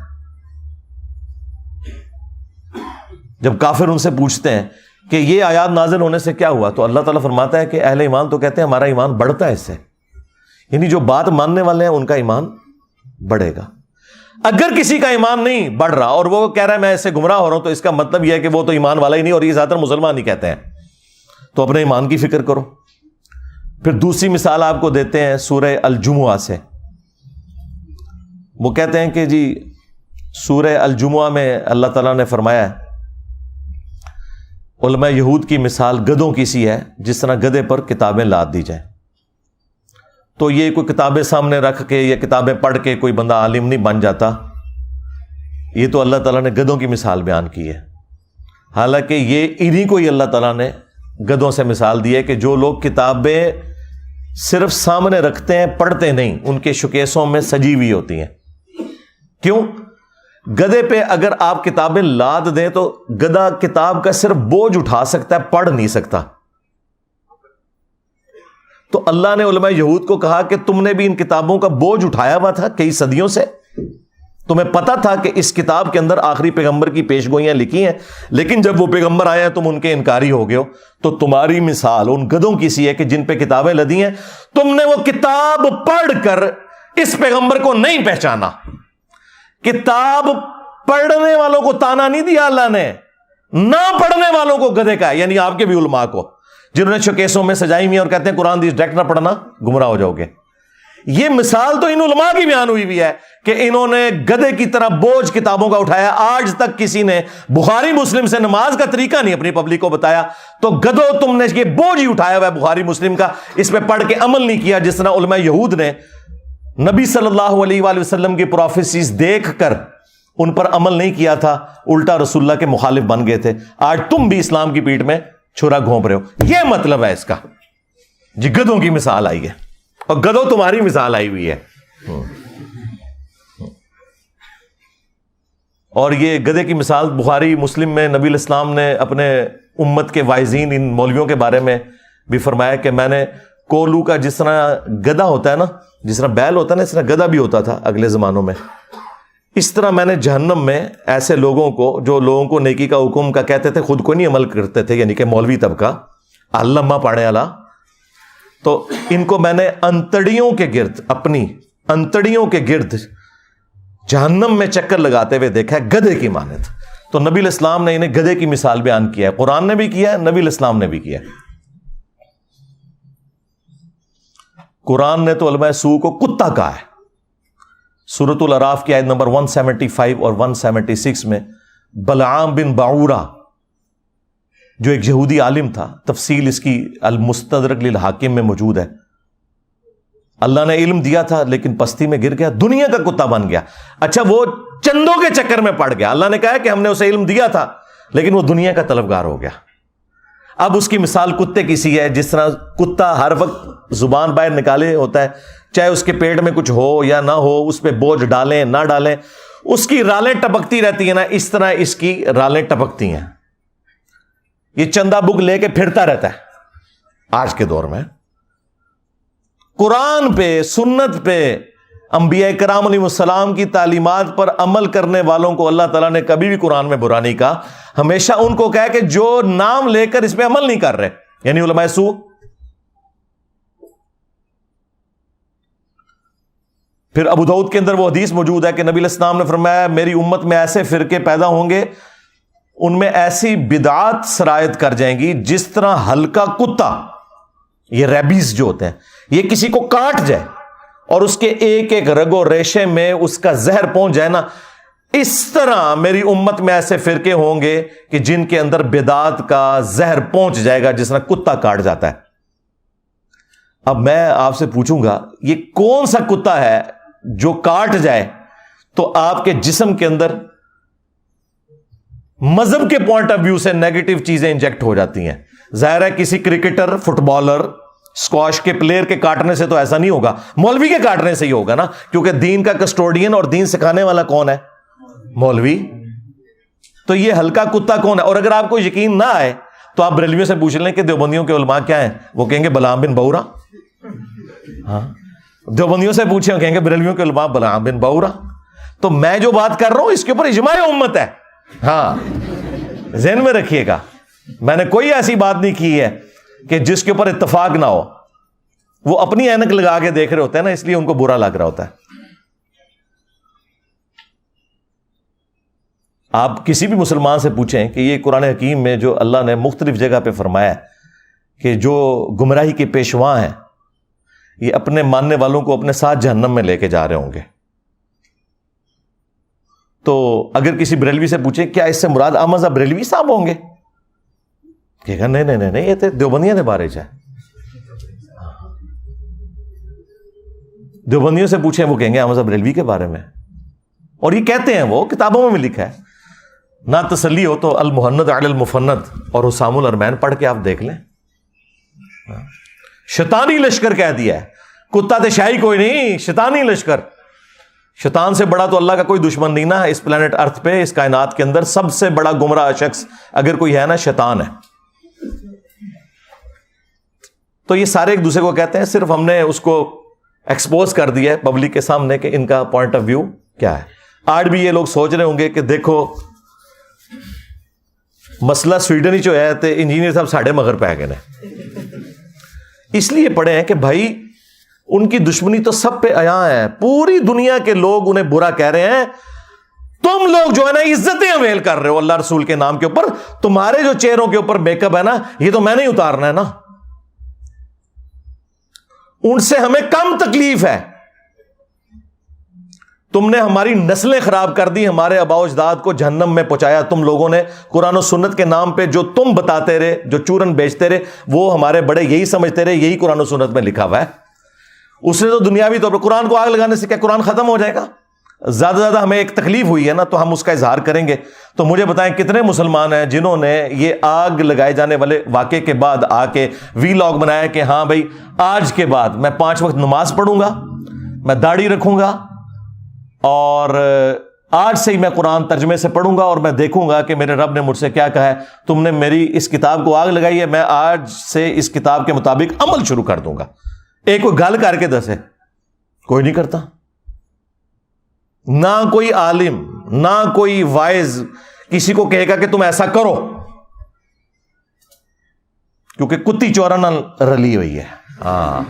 [SPEAKER 1] جب کافر ان سے پوچھتے ہیں کہ یہ آیات نازل ہونے سے کیا ہوا، تو اللہ تعالیٰ فرماتا ہے کہ اہل ایمان تو کہتے ہیں ہمارا ایمان بڑھتا ہے اس سے. یعنی جو بات ماننے والے ہیں ان کا ایمان بڑھے گا. اگر کسی کا ایمان نہیں بڑھ رہا اور وہ کہہ رہا ہے میں اس سے گمراہ ہو رہا ہوں، تو اس کا مطلب یہ ہے کہ وہ تو ایمان والا ہی نہیں، اور یہ زیادہ تر مسلمان ہی کہتے ہیں. تو اپنے ایمان کی فکر کرو. پھر دوسری مثال آپ کو دیتے ہیں سورہ الجمعہ سے. وہ کہتے ہیں کہ جی سورہ الجمعہ میں اللہ تعالیٰ نے فرمایا ہے علماء یہود کی مثال گدھوں کی سی ہے، جس طرح گدھے پر کتابیں لاد دی جائیں. تو یہ کوئی کتابیں سامنے رکھ کے یا کتابیں پڑھ کے کوئی بندہ عالم نہیں بن جاتا. یہ تو اللہ تعالیٰ نے گدھوں کی مثال بیان کی ہے. حالانکہ یہ انہی کو ہی اللہ تعالیٰ نے گدھوں سے مثال دی ہے کہ جو لوگ کتابیں صرف سامنے رکھتے ہیں پڑھتے نہیں، ان کے شوکیسوں میں سجی ہوئی ہوتی ہیں. کیوں؟ گدھے پہ اگر آپ کتابیں لاد دیں تو گدھا کتاب کا صرف بوجھ اٹھا سکتا ہے، پڑھ نہیں سکتا. تو اللہ نے علماء یہود کو کہا کہ تم نے بھی ان کتابوں کا بوجھ اٹھایا ہوا تھا کئی صدیوں سے، تمہیں پتا تھا کہ اس کتاب کے اندر آخری پیغمبر کی پیشگوئیاں لکھی ہیں، لیکن جب وہ پیغمبر آئے ہیں تم ان کے انکاری ہو گئے ہو. تو تمہاری مثال ان گدھوں کی سی ہے کہ جن پہ کتابیں لدی ہیں، تم نے وہ کتاب پڑھ کر اس پیغمبر کو نہیں پہچانا. کتاب پڑھنے والوں کو تانا نہیں دیا اللہ نے، نہ پڑھنے والوں کو گدھے کا ہے، یعنی آپ کے بھی علماء کو جنہوں نے شوکیسوں میں سجائی ہوئی اور کہتے ہیں قرآن حدیث ڈائریکٹ نہ پڑھنا گمراہ ہو جاؤ گے۔ یہ مثال تو ان علماء کی بیان ہوئی بھی ہے کہ انہوں نے گدھے کی طرح بوجھ کتابوں کا اٹھایا۔ آج تک کسی نے بخاری مسلم سے نماز کا طریقہ نہیں اپنی پبلک کو بتایا، تو گدھو تم نے یہ بوجھ ہی اٹھایا ہوا ہے بخاری مسلم کا، اس پہ پڑھ کے عمل نہیں کیا، جس طرح علماء یہود نے نبی صلی اللہ علیہ وآلہ وسلم کی پروفیسیز دیکھ کر ان پر عمل نہیں کیا تھا، الٹا رسول اللہ کے مخالف بن گئے تھے۔ آج تم بھی اسلام کی پیٹھ میں چھرا گھونپ رہے ہو، یہ مطلب ہے اس کا۔ جی گدھوں کی مثال آئی ہے، اور گدھو تمہاری مثال آئی ہوئی ہے، اور یہ گدھے کی مثال بخاری مسلم میں نبی الاسلام نے اپنے امت کے واعظین ان مولویوں کے بارے میں بھی فرمایا کہ میں نے کولو کا، جس طرح گدھا ہوتا ہے نا، جس طرح بیل ہوتا ہے نا، اس طرح گدھا بھی ہوتا تھا اگلے زمانوں میں، اس طرح میں نے جہنم میں ایسے لوگوں کو جو لوگوں کو نیکی کا حکم کا کہتے تھے، خود کو نہیں عمل کرتے تھے، یعنی کہ مولوی طبقہ علامہ پاڑھنے والا، تو ان کو میں نے انتڑیوں کے گرد، اپنی انتڑیوں کے گرد جہنم میں چکر لگاتے ہوئے دیکھا ہے، گدھے کی مانند۔ تو نبی الاسلام نے انہیں گدھے کی مثال بیان کیا ہے، قرآن نے بھی کیا ہے، نبی الاسلام نے بھی کیا ہے۔ قرآن نے تو علماء سوء کو کتا کہا ہے۔ سورۃ الاعراف کی آیت نمبر 175 اور 176 میں بلعام بن باعورہ جو ایک یہودی عالم تھا، تفصیل اس کی المستدرک للحاکم میں موجود ہے، اللہ نے علم دیا تھا لیکن پستی میں گر گیا، دنیا کا کتا بن گیا۔ اچھا وہ چندوں کے چکر میں پڑ گیا، اللہ نے کہا کہ ہم نے اسے علم دیا تھا لیکن وہ دنیا کا طلبگار ہو گیا۔ اب اس کی مثال کتے کی سی ہے، جس طرح کتا ہر وقت زبان باہر نکالے ہوتا ہے، چاہے اس کے پیٹ میں کچھ ہو یا نہ ہو، اس پہ بوجھ ڈالیں نہ ڈالیں، اس کی رالیں ٹپکتی رہتی ہیں نا، اس طرح اس کی رالیں ٹپکتی ہیں۔ یہ چندہ بک لے کے پھرتا رہتا ہے آج کے دور میں۔ قرآن پہ، سنت پہ، انبیاء کرام علیہ السلام کی تعلیمات پر عمل کرنے والوں کو اللہ تعالیٰ نے کبھی بھی قرآن میں برا نہیں کہا، ہمیشہ ان کو کہا کہ جو نام لے کر اس پہ عمل نہیں کر رہے، یعنی علماء سوء۔ پھر ابو داؤد کے اندر وہ حدیث موجود ہے کہ نبی علیہ السلام نے فرمایا میری امت میں ایسے فرقے پیدا ہوں گے، ان میں ایسی بدعات سرایت کر جائیں گی جس طرح ہلکا کتا، یہ ریبیز جو ہوتے ہیں، یہ کسی کو کاٹ جائے اور اس کے ایک ایک رگ و ریشے میں اس کا زہر پہنچ جائے نا، اس طرح میری امت میں ایسے فرقے ہوں گے کہ جن کے اندر بدعات کا زہر پہنچ جائے گا جس طرح کتا کاٹ جاتا ہے۔ اب میں آپ سے پوچھوں گا، یہ کون سا کتا ہے جو کاٹ جائے تو آپ کے جسم کے اندر مذہب کے پوائنٹ آف ویو سے نیگیٹو چیزیں انجیکٹ ہو جاتی ہیں؟ ظاہر ہے کسی کرکٹر، فٹ بالر، اسکواش کے پلیئر کے کاٹنے سے تو ایسا نہیں ہوگا، مولوی کے کاٹنے سے ہی ہوگا نا، کیونکہ دین کا کسٹوڈین اور دین سکھانے والا کون ہے؟ مولوی۔ تو یہ ہلکا کتا کون ہے؟ اور اگر آپ کو یقین نہ آئے تو آپ بریلویوں سے پوچھ لیں کہ دیوبندیوں کے علماء کیا ہیں، وہ کہیں گے بلعام بن باعورہ۔ ہاں، دیوبندیوں سے پوچھیں، کہیں گے بریلویوں کے علماء بلعام بن باعورہ۔ تو میں جو بات کر رہا ہوں اس کے اوپر اجماع امت ہے، ہاں ذہن میں رکھیے گا، میں نے کوئی ایسی بات نہیں کی ہے کہ جس کے اوپر اتفاق نہ ہو۔ وہ اپنی اینک لگا کے دیکھ رہے ہوتے ہیں نا، اس لیے ان کو برا لگ رہا ہوتا ہے۔ آپ کسی بھی مسلمان سے پوچھیں کہ یہ قرآن حکیم میں جو اللہ نے مختلف جگہ پہ فرمایا ہے کہ جو گمراہی کے پیشواں ہیں یہ اپنے ماننے والوں کو اپنے ساتھ جہنم میں لے کے جا رہے ہوں گے، تو اگر کسی بریلوی سے پوچھیں کیا اس سے مراد احمد بریلوی صاحب ہوں گے، کہے گا نہیں نہیں نہیں، یہ تو دیوبندیاں دے بارے چاہے۔ دیوبندیوں سے پوچھیں، وہ کہیں گے احمد بریلوی کے بارے میں، اور یہ کہتے ہیں، وہ کتابوں میں بھی لکھا ہے۔ نہ تسلی ہو تو المہند علی المفند اور حسام الارمین پڑھ کے آپ دیکھ لیں۔ شیطانی لشکر کہہ دیا ہے، کتا تے شاہی کوئی نہیں، شیطانی لشکر۔ شیطان سے بڑا تو اللہ کا کوئی دشمن نہیں نا، اس پلانٹ ارتھ پہ، اس کائنات کے اندر سب سے بڑا گمراہ شخص اگر کوئی ہے نا، شیطان ہے۔ تو یہ سارے ایک دوسرے کو کہتے ہیں، صرف ہم نے اس کو ایکسپوز کر دیا ہے پبلک کے سامنے کہ ان کا پوائنٹ آف ویو کیا ہے۔ آج بھی یہ لوگ سوچ رہے ہوں گے کہ دیکھو مسئلہ سویڈن ہی جو ہے تو انجینئر صاحب ساڑھے مگر پہ گئے نے، اس لیے پڑھے ہیں کہ بھائی ان کی دشمنی تو سب پہ عیاں ہے، پوری دنیا کے لوگ انہیں برا کہہ رہے ہیں، تم لوگ جو ہے نا عزتیں اویل کر رہے ہو اللہ رسول کے نام کے اوپر. تمہارے جو چہروں کے اوپر میک اپ ہے نا, یہ تو میں نہیں اتارنا ہے نا. ان سے ہمیں کم تکلیف ہے. تم نے ہماری نسلیں خراب کر دی, ہمارے آباء و اجداد کو جہنم میں پہنچایا تم لوگوں نے. قرآن و سنت کے نام پہ جو تم بتاتے رہے, جو چورن بیچتے رہے, وہ ہمارے بڑے یہی سمجھتے رہے یہی قرآن و سنت میں لکھا ہوا ہے. اس نے تو دنیاوی طور پر قرآن کو آگ لگانے سے کیا قرآن ختم ہو جائے گا؟ زیادہ زیادہ ہمیں ایک تکلیف ہوئی ہے نا, تو ہم اس کا اظہار کریں گے. تو مجھے بتائیں کتنے مسلمان ہیں جنہوں نے یہ آگ لگائے جانے والے واقعے کے بعد آ کے وی لاگ بنایا کہ ہاں بھائی آج کے بعد میں 5 وقت نماز پڑھوں گا, میں داڑھی رکھوں گا, اور آج سے ہی میں قرآن ترجمے سے پڑھوں گا, اور میں دیکھوں گا کہ میرے رب نے مجھ سے کیا کہا ہے. تم نے میری اس کتاب کو آگ لگائی ہے, میں آج سے اس کتاب کے مطابق عمل شروع کر دوں گا. ایک کوئی گل کر کے دسے, کوئی نہیں کرتا. نہ کوئی عالم, نہ کوئی وائز کسی کو کہے گا کہ تم ایسا کرو, کیونکہ کتی چورا نہ رلی ہوئی ہے. ہاں,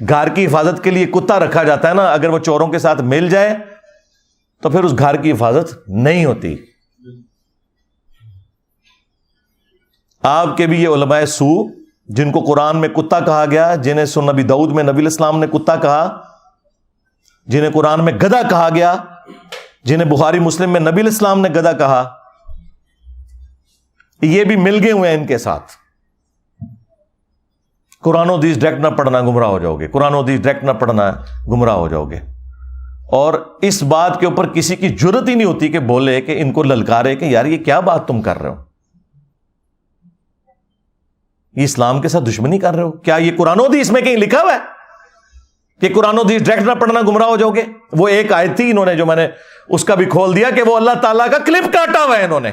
[SPEAKER 1] گھر کی حفاظت کے لیے کتا رکھا جاتا ہے نا, اگر وہ چوروں کے ساتھ مل جائے تو پھر اس گھر کی حفاظت نہیں ہوتی. آپ کے بھی یہ علماء سو جن کو قرآن میں کتا کہا گیا, جنہیں سنن نبی داؤد میں نبی علیہ السلام نے کتا کہا, جنہیں قرآن میں گدھا کہا گیا, جنہیں بخاری مسلم میں نبی علیہ السلام نے گدھا کہا, یہ بھی مل گئے ہوئے ہیں ان کے ساتھ. قرآن و حدیث ڈائریکٹ نہ پڑھنا گمراہ ہو جاؤ گے, قرآن و حدیث ڈائریکٹ نہ پڑھنا گمراہ ہو جاؤ گے. اور اس بات کے اوپر کسی کی جرت ہی نہیں ہوتی کہ بولے, کہ ان کو للکارے کہ یار یہ کیا بات تم کر رہے ہو, یہ اسلام کے ساتھ دشمنی کر رہے ہو. کیا یہ قرآن و حدیث میں کہیں لکھا ہوا ہے کہ قرآن و حدیث ڈائریکٹ نہ پڑھنا گمراہ ہو جاؤ گے؟ وہ ایک آیت تھی, انہوں نے جو میں نے اس کا بھی کھول دیا کہ وہ اللہ تعالیٰ کا کلپ کاٹا ہوا ہے انہوں نے.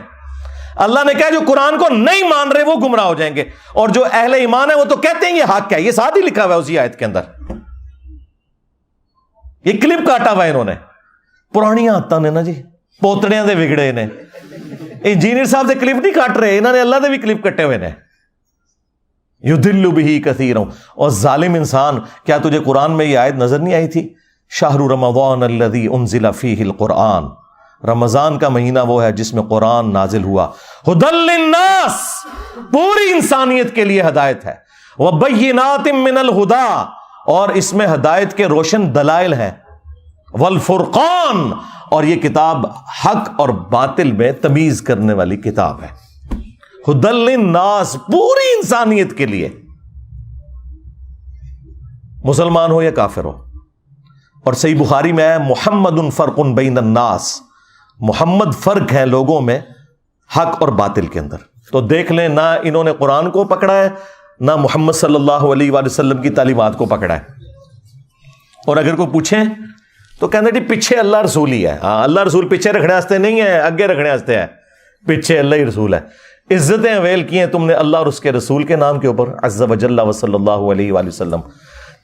[SPEAKER 1] اللہ نے کہا جو قرآن کو نہیں مان رہے وہ گمراہ ہو جائیں گے, اور جو اہل ایمان ہے وہ تو کہتے ہیں یہ حق ہے. یہ ساتھ ہی لکھا ہوا ہے اسی آیت کے اندر, یہ کلپ کاٹا ہوا ہے انہوں نے. پرانی عادتاں نے نا جی, پوتڑیاں دے وگڑے نے. انجینئر صاحب دے کلپ نہیں کاٹ رہے, انہوں نے اللہ دے بھی کلپ کٹے ہوئے نے. یضل بہ کثیرا. اور ظالم انسان, کیا تجھے قرآن میں یہ آیت نظر نہیں آئی تھی؟ شہر رمضان الذی انزل فیہ القرآن, رمضان کا مہینہ وہ ہے جس میں قرآن نازل ہوا. ھدی للناس, پوری انسانیت کے لیے ہدایت ہے. وبینات من الہدی, اور اس میں ہدایت کے روشن دلائل ہیں. والفرقان, اور یہ کتاب حق اور باطل میں تمیز کرنے والی کتاب ہے. ھدی للناس, پوری انسانیت کے لیے, مسلمان ہو یا کافر ہو. اور صحیح بخاری میں ہے محمد فرق بین الناس, محمد فرق ہے لوگوں میں حق اور باطل کے اندر. تو دیکھ لیں, نہ انہوں نے قرآن کو پکڑا ہے, نہ محمد صلی اللہ علیہ وآلہ وسلم کی تعلیمات کو پکڑا ہے. اور اگر کوئی پوچھیں تو کہنا جی پیچھے اللہ رسول ہی ہے. ہاں, اللہ رسول پیچھے رکھنے واسطے نہیں ہے, اگے رکھنے واسطے ہے. پیچھے اللہ ہی رسول ہے. عزتیں اویل کی ہیں تم نے اللہ اور اس کے رسول کے نام کے اوپر, عز وجل و صلی اللہ علیہ وآلہ وسلم.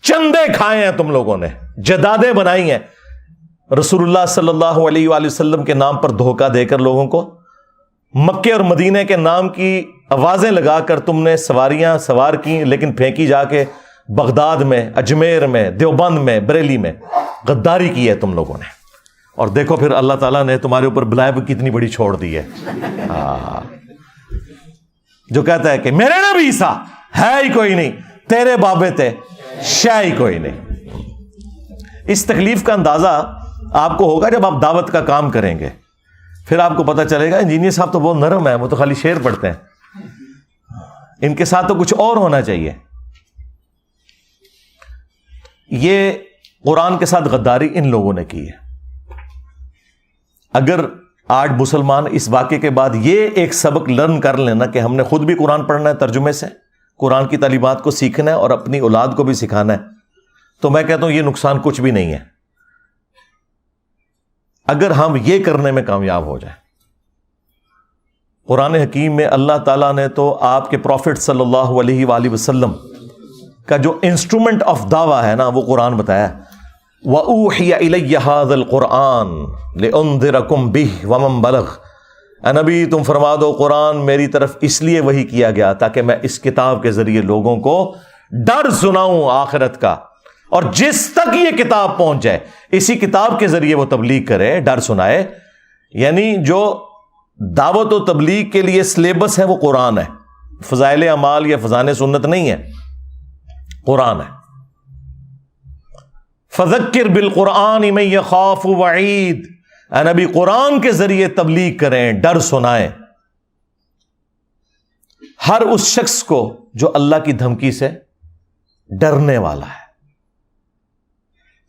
[SPEAKER 1] چندے کھائے ہیں تم لوگوں نے, جدادیں بنائی ہیں, رسول اللہ صلی اللہ علیہ وآلہ وسلم کے نام پر دھوکہ دے کر لوگوں کو. مکے اور مدینے کے نام کی آوازیں لگا کر تم نے سواریاں سوار کی, لیکن پھینکی جا کے بغداد میں, اجمیر میں, دیوبند میں, بریلی میں. غداری کی ہے تم لوگوں نے. اور دیکھو پھر اللہ تعالیٰ نے تمہارے اوپر بلائے کتنی بڑی چھوڑ دی ہے. جو کہتا ہے کہ میرے نبی عیسیٰ ہے ہی کوئی نہیں, تیرے بابے تھے شے ہی کوئی نہیں. اس تکلیف کا اندازہ آپ کو ہوگا جب آپ دعوت کا کام کریں گے. پھر آپ کو پتہ چلے گا انجینئر صاحب تو بہت نرم ہے, وہ تو خالی شعر پڑھتے ہیں, ان کے ساتھ تو کچھ اور ہونا چاہیے. یہ قرآن کے ساتھ غداری ان لوگوں نے کی ہے. اگر آج مسلمان اس واقعے کے بعد یہ ایک سبق لرن کر لینا کہ ہم نے خود بھی قرآن پڑھنا ہے ترجمے سے, قرآن کی تعلیمات کو سیکھنا ہے اور اپنی اولاد کو بھی سکھانا ہے, تو میں کہتا ہوں یہ نقصان کچھ بھی نہیں ہے اگر ہم یہ کرنے میں کامیاب ہو جائیں. قرآن حکیم میں اللہ تعالیٰ نے تو آپ کے پروفٹ صلی اللہ علیہ وآلہ وسلم کا جو انسٹرومنٹ آف دعویٰ ہے نا, وہ قرآن بتایا. وَأُوحِيَ إِلَيَّ هَذَا الْقُرْآنُ لِأُنذِرَكُمْ بِهِ وَمَنْ بَلَغَ. اے نبی تم فرما دو قرآن میری طرف اس لیے وحی کیا گیا تاکہ میں اس کتاب کے ذریعے لوگوں کو ڈر سناؤں آخرت کا, اور جس تک یہ کتاب پہنچ جائے اسی کتاب کے ذریعے وہ تبلیغ کرے, ڈر سنائے. یعنی جو دعوت و تبلیغ کے لیے سلیبس ہے وہ قرآن ہے، فضائل اعمال یا فضائل سنت نہیں ہے، قرآن ہے۔ فذکر بالقرآن من یخاف وعید، اے نبی قرآن کے ذریعے تبلیغ کریں، ڈر سنائیں ہر اس شخص کو جو اللہ کی دھمکی سے ڈرنے والا ہے۔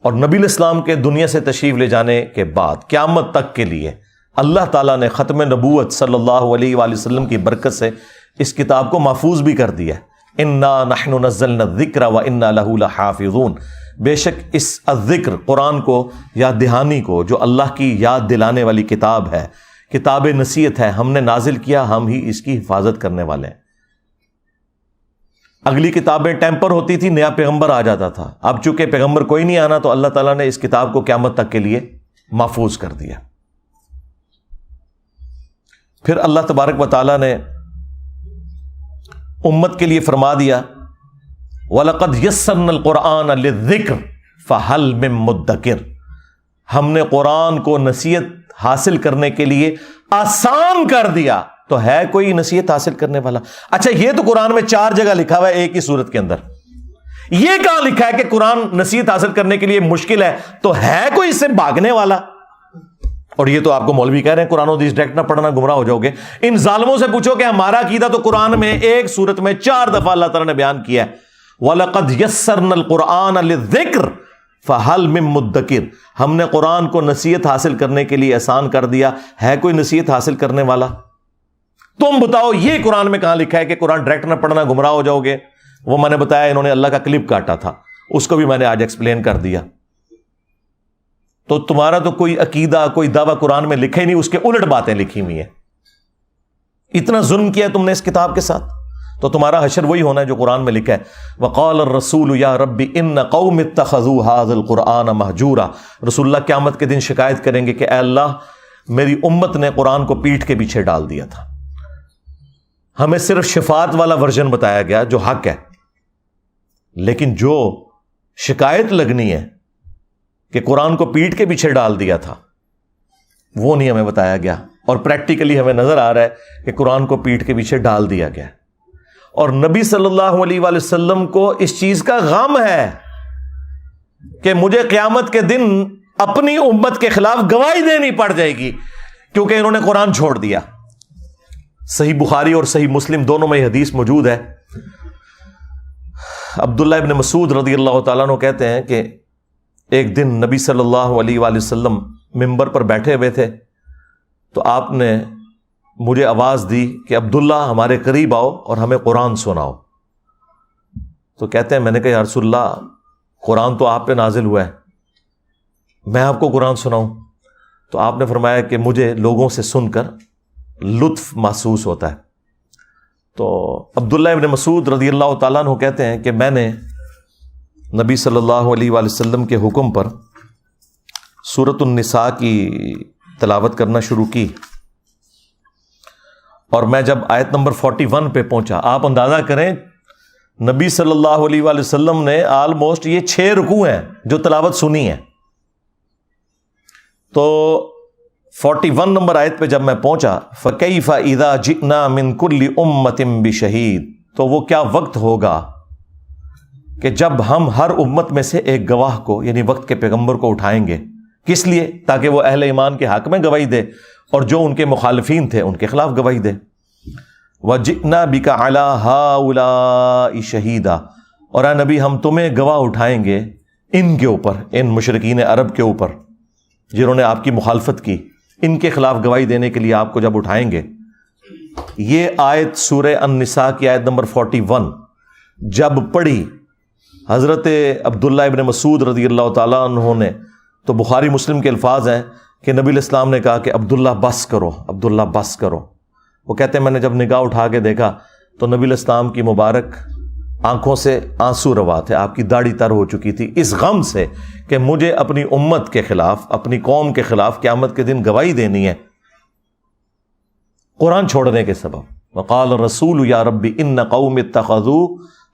[SPEAKER 1] اور نبی الاسلام کے دنیا سے تشریف لے جانے کے بعد قیامت تک کے لیے اللہ تعالیٰ نے ختم نبوت صلی اللہ علیہ وآلہ وسلم کی برکت سے اس کتاب کو محفوظ بھی کر دیا ہے۔ انا نحن نزلنا الذکر وانا لہ لحافظون، بے شک اس الذکر قرآن کو، یاد دہانی کو، جو اللہ کی یاد دلانے والی کتاب ہے، کتاب نصیحت ہے، ہم نے نازل کیا، ہم ہی اس کی حفاظت کرنے والے ہیں۔ اگلی کتابیں ٹیمپر ہوتی تھی، نیا پیغمبر آ جاتا تھا، اب چونکہ پیغمبر کوئی نہیں آنا تو اللہ تعالیٰ نے اس کتاب کو قیامت تک کے لیے محفوظ کر دیا۔ پھر اللہ تبارک و تعالیٰ نے امت کے لیے فرما دیا وَلَقَدْ يَسَّرْنَا الْقُرْآنَ لِلذِّكْرِ فَهَلْ مِن مُدَّكِرٍ، ہم نے قرآن کو نصیحت حاصل کرنے کے لیے آسان کر دیا، تو ہے کوئی نصیحت حاصل کرنے والا؟ اچھا یہ تو قرآن میں 4 جگہ لکھا ہوا ہے ایک ہی سورت کے اندر، یہ کہاں لکھا ہے کہ قرآن نصیحت حاصل کرنے کے لیے مشکل ہے؟ تو ہے کوئی اس سے بھاگنے والا؟ اور یہ تو آپ کو مولوی کہہ رہے ہیں قرآن و حدیث ڈائریکٹ نہ پڑھنا گمراہ ہو جاؤ گے۔ ان ظالموں سے پوچھو کہ ہمارا عقیدہ تو قرآن میں ایک سورت میں 4 دفعہ اللہ تعالیٰ نے بیان کیا ہے، وَلَقَدْ يَسَّرْنَا الْقُرْآنَ لِلذِّكْرِ فَهَلْ مِن مُدَّكِرٍ، ہم نے قرآن کو نصیحت حاصل کرنے کے لیے آسان کر دیا، ہے کوئی نصیحت حاصل کرنے والا؟ تم بتاؤ یہ قرآن میں کہاں لکھا ہے کہ قرآن ڈائریکٹ نہ پڑھنا گمراہ ہو جاؤ گے؟ وہ میں نے بتایا، انہوں نے اللہ کا کلپ کاٹا تھا، اس کو بھی میں نے آج ایکسپلین کر دیا۔ تو تمہارا تو کوئی عقیدہ، کوئی دعویٰ قرآن میں لکھے ہی نہیں، اس کے الٹ باتیں لکھی ہوئی ہیں۔ اتنا ظلم کیا تم نے اس کتاب کے ساتھ، تو تمہارا حشر وہی ہونا ہے جو قرآن میں لکھا ہے۔ وقال الرسول یا رب ان قوم اتخذوا هذا القرآن مہجورا، رسول اللہ قیامت کے دن شکایت کریں گے کہ اے اللہ میری امت نے قرآن کو پیٹھ کے پیچھے ڈال دیا تھا، ہمیں صرف شفاعت والا ورژن بتایا گیا جو حق ہے، لیکن جو شکایت لگنی ہے کہ قرآن کو پیٹھ کے پیچھے ڈال دیا تھا وہ نہیں ہمیں بتایا گیا، اور پریکٹیکلی ہمیں نظر آ رہا ہے کہ قرآن کو پیٹھ کے پیچھے ڈال دیا گیا۔ اور نبی صلی اللہ علیہ وآلہ وسلم کو اس چیز کا غم ہے کہ مجھے قیامت کے دن اپنی امت کے خلاف گواہی دینی پڑ جائے گی کیونکہ انہوں نے قرآن چھوڑ دیا۔ صحیح بخاری اور صحیح مسلم دونوں میں یہ حدیث موجود ہے۔ عبداللہ ابن مسعود رضی اللہ تعالیٰ عنہ کہتے ہیں کہ ایک دن نبی صلی اللہ علیہ وآلہ وسلم منبر پر بیٹھے ہوئے تھے تو آپ نے مجھے آواز دی کہ عبداللہ ہمارے قریب آؤ اور ہمیں قرآن سناؤ۔ تو کہتے ہیں میں نے کہا یا رسول اللہ قرآن تو آپ پہ نازل ہوا ہے، میں آپ کو قرآن سناؤں؟ تو آپ نے فرمایا کہ مجھے لوگوں سے سن کر لطف محسوس ہوتا ہے۔ تو عبداللہ ابن مسعود رضی اللہ تعالیٰ عنہ کہتے ہیں کہ میں نے نبی صلی اللہ علیہ وآلہ وسلم کے حکم پر سورۃ النساء کی تلاوت کرنا شروع کی، اور میں جب آیت نمبر 41 پہ پہنچا، آپ اندازہ کریں نبی صلی اللہ علیہ وآلہ وسلم نے آلموسٹ یہ 6 رکوع ہیں جو تلاوت سنی ہے، تو 41 نمبر آیت پہ جب میں پہنچا فَكَيْفَ إِذَا جِئْنَا مِن كُلِّ أُمَّةٍ بِشَهِيدٍ، تو وہ کیا وقت ہوگا کہ جب ہم ہر امت میں سے ایک گواہ کو، یعنی وقت کے پیغمبر کو اٹھائیں گے، کس لیے؟ تاکہ وہ اہل ایمان کے حق میں گواہی دے اور جو ان کے مخالفین تھے ان کے خلاف گواہی دے۔ وَجِئْنَا بِكَ عَلَىٰ هَٰؤُلَاءِ شَهِيدًا، اور اے نبی ہم تمہیں گواہ اٹھائیں گے ان کے اوپر، ان مشرکین عرب کے اوپر جنہوں نے آپ کی مخالفت کی، ان کے خلاف گواہی دینے کے لیے آپ کو جب اٹھائیں گے۔ یہ آیت سورہ النساء کی آیت نمبر 41 جب پڑھی حضرت عبداللہ ابن مسعود رضی اللہ تعالیٰ عنہ نے، تو بخاری مسلم کے الفاظ ہیں کہ نبی علیہ السلام نے کہا کہ عبداللہ بس کرو، عبداللہ بس کرو۔ وہ کہتے ہیں میں نے جب نگاہ اٹھا کے دیکھا تو نبی علیہ السلام کی مبارک آنکھوں سے آنسو روا تھے، آپ کی داڑھی تر ہو چکی تھی اس غم سے کہ مجھے اپنی امت کے خلاف، اپنی قوم کے خلاف قیامت کے دن گواہی دینی ہے قرآن چھوڑنے کے سبب۔ وقال الرسول یا رب ان قوم اتخذوا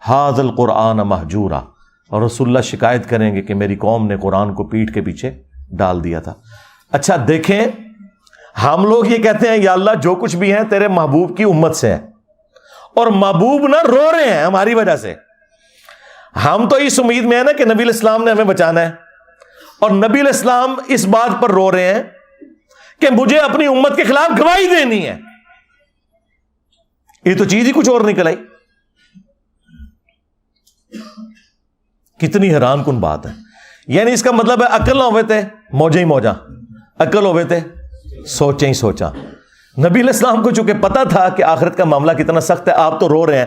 [SPEAKER 1] هذا القرآن مہجورا، اور رسول اللہ شکایت کریں گے کہ میری قوم نے قرآن کو پیٹھ کے پیچھے ڈال دیا تھا۔ اچھا دیکھیں ہم لوگ یہ کہتے ہیں یا اللہ جو کچھ بھی ہیں تیرے محبوب کی امت سے ہیں، اور محبوب نہ رو رہے ہیں ہماری وجہ سے. ہم تو اس امید میں ہیں نا کہ نبی علیہ السلام نے ہمیں بچانا ہے، اور نبی علیہ السلام اس بات پر رو رہے ہیں کہ مجھے اپنی امت کے خلاف گواہی دینی ہے. یہ تو چیز ہی کچھ اور نکل آئی. کتنی حیران کن بات ہے. یعنی اس کا مطلب ہے عقل نہ ہوئے تھے موجیں ہی موجاں، عقل ہوئے تھے سوچیں ہی سوچاں. نبی علیہ السلام کو چونکہ پتا تھا کہ آخرت کا معاملہ کتنا سخت ہے، آپ تو رو رہے ہیں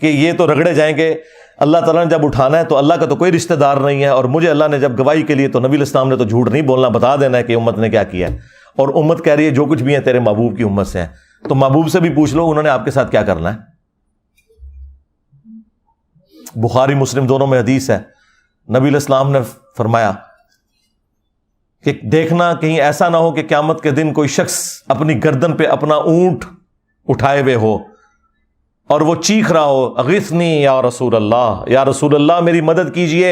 [SPEAKER 1] کہ یہ تو رگڑے جائیں گے، اللہ تعالیٰ نے جب اٹھانا ہے تو اللہ کا تو کوئی رشتہ دار نہیں ہے، اور مجھے اللہ نے جب گواہی کے لیے تو نبی علیہ السلام نے تو جھوٹ نہیں بولنا، بتا دینا ہے کہ امت نے کیا کیا ہے. اور امت کہہ رہی ہے جو کچھ بھی ہے تیرے محبوب کی امت سے ہیں. تو محبوب سے بھی پوچھ لو انہوں نے آپ کے ساتھ کیا کرنا ہے. بخاری مسلم دونوں میں حدیث ہے، نبی علیہ السلام نے فرمایا کہ دیکھنا کہیں ایسا نہ ہو کہ قیامت کے دن کوئی شخص اپنی گردن پہ اپنا اونٹ اٹھائے ہوئے ہو اور وہ چیخ رہا ہو اغثنی یا رسول اللہ، یا رسول اللہ میری مدد کیجئے،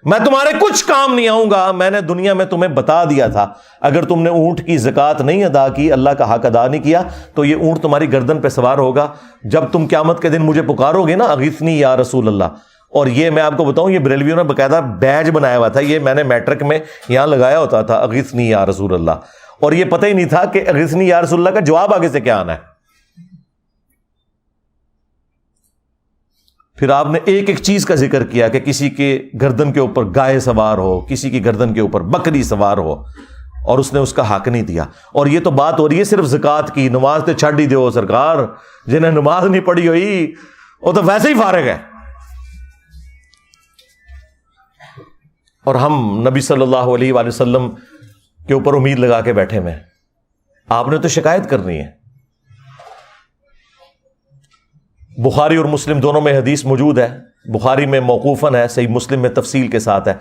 [SPEAKER 1] میں تمہارے کچھ کام نہیں آؤں گا، میں نے دنیا میں تمہیں بتا دیا تھا اگر تم نے اونٹ کی زکوٰۃ نہیں ادا کی، اللہ کا حق ادا نہیں کیا تو یہ اونٹ تمہاری گردن پہ سوار ہوگا جب تم قیامت کے دن مجھے پکارو گے نا اغثنی یا رسول اللہ. اور یہ میں آپ کو بتاؤں یہ بریلویوں نے باقاعدہ بیج بنایا ہوا تھا، یہ میں نے میٹرک میں یہاں لگایا ہوتا تھا اغثنی یا رسول اللہ، اور یہ پتہ ہی نہیں تھا کہ اغثنی یا رسول اللہ کا جواب آگے سے کیا آنا ہے. پھر آپ نے ایک ایک چیز کا ذکر کیا کہ کسی کے گردن کے اوپر گائے سوار ہو، کسی کی گردن کے اوپر بکری سوار ہو، اور اس نے اس کا حق نہیں دیا. اور یہ تو بات ہو رہی ہے صرف زکوٰۃ کی، نماز تو چھڈ ہی دو سرکار، جنہیں نماز نہیں پڑھی ہوئی وہ تو ویسے ہی فارغ ہے. اور ہم نبی صلی اللہ علیہ وآلہ وسلم کے اوپر امید لگا کے بیٹھے ہوئے ہیں. آپ نے تو شکایت کرنی ہے. بخاری اور مسلم دونوں میں حدیث موجود ہے، بخاری میں موقوفاً ہے، صحیح مسلم میں تفصیل کے ساتھ ہے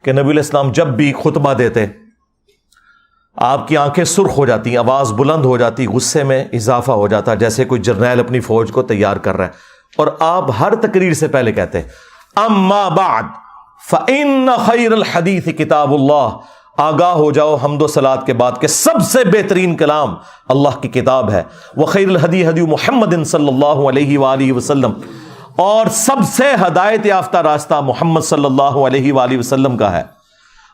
[SPEAKER 1] کہ نبی علیہ السلام جب بھی خطبہ دیتے آپ کی آنکھیں سرخ ہو جاتی، آواز بلند ہو جاتی، غصے میں اضافہ ہو جاتا جیسے کوئی جرنیل اپنی فوج کو تیار کر رہا ہے. اور آپ ہر تقریر سے پہلے کہتے اما بعد فإن خیر الحدیث کتاب اللہ، آگاہ ہو جاؤ حمد و صلات کے بعد کہ سب سے بہترین کلام اللہ کی کتاب ہے. وخیر الہدی ہدی محمد صلی اللہ علیہ وآلہ وسلم، اور سب سے ہدایت یافتہ راستہ محمد صلی اللہ علیہ وآلہ وسلم کا ہے.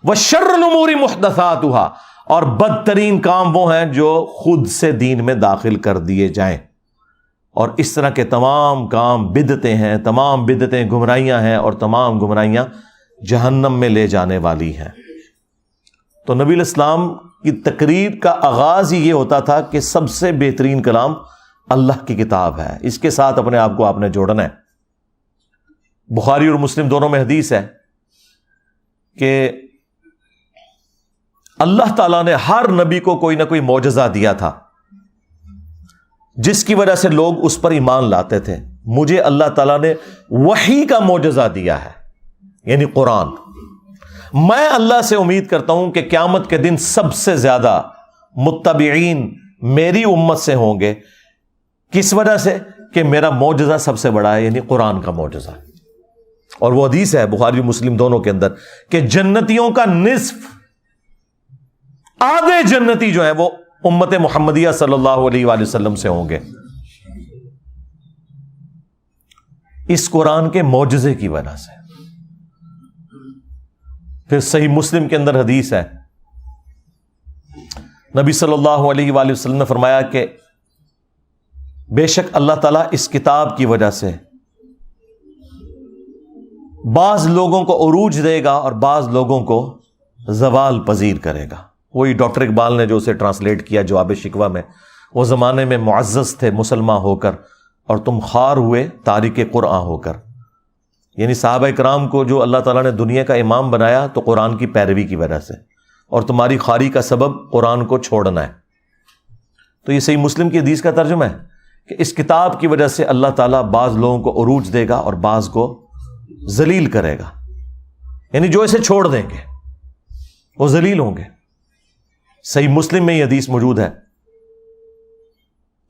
[SPEAKER 1] وشر الامور محدثاتها، اور بدترین کام وہ ہیں جو خود سے دین میں داخل کر دیے جائیں. اور اس طرح کے تمام کام بدعتیں ہیں، تمام بدعتیں گمراہیاں ہیں، اور تمام گمراہیاں جہنم میں لے جانے والی ہیں. تو نبی علیہ السلام کی تقریر کا آغاز ہی یہ ہوتا تھا کہ سب سے بہترین کلام اللہ کی کتاب ہے، اس کے ساتھ اپنے آپ کو آپ نے جوڑنا ہے. بخاری اور مسلم دونوں میں حدیث ہے کہ اللہ تعالیٰ نے ہر نبی کو کوئی نہ کوئی معجزہ دیا تھا جس کی وجہ سے لوگ اس پر ایمان لاتے تھے. مجھے اللہ تعالیٰ نے وحی کا معجزہ دیا ہے، یعنی قرآن. میں اللہ سے امید کرتا ہوں کہ قیامت کے دن سب سے زیادہ متبعین میری امت سے ہوں گے. کس وجہ سے؟ کہ میرا معجزہ سب سے بڑا ہے، یعنی قرآن کا معجزہ. اور وہ حدیث ہے بخاری مسلم دونوں کے اندر کہ جنتیوں کا نصف، آدھے جنتی جو ہیں وہ امت محمدیہ صلی اللہ علیہ وآلہ وسلم سے ہوں گے اس قرآن کے معجزے کی وجہ سے. پھر صحیح مسلم کے اندر حدیث ہے، نبی صلی اللہ علیہ وآلہ وسلم نے فرمایا کہ بے شک اللہ تعالیٰ اس کتاب کی وجہ سے بعض لوگوں کو عروج دے گا اور بعض لوگوں کو زوال پذیر کرے گا. وہی ڈاکٹر اقبال نے جو اسے ٹرانسلیٹ کیا جواب شکوہ میں، وہ زمانے میں معزز تھے مسلمان ہو کر اور تم خوار ہوئے تارک قرآن ہو کر. یعنی صحابہ کرام کو جو اللہ تعالیٰ نے دنیا کا امام بنایا تو قرآن کی پیروی کی وجہ سے، اور تمہاری خواری کا سبب قرآن کو چھوڑنا ہے. تو یہ صحیح مسلم کی حدیث کا ترجمہ ہے کہ اس کتاب کی وجہ سے اللہ تعالیٰ بعض لوگوں کو عروج دے گا اور بعض کو ذلیل کرے گا. یعنی جو اسے چھوڑ دیں گے وہ ذلیل ہوں گے. صحیح مسلم میں یہ حدیث موجود ہے،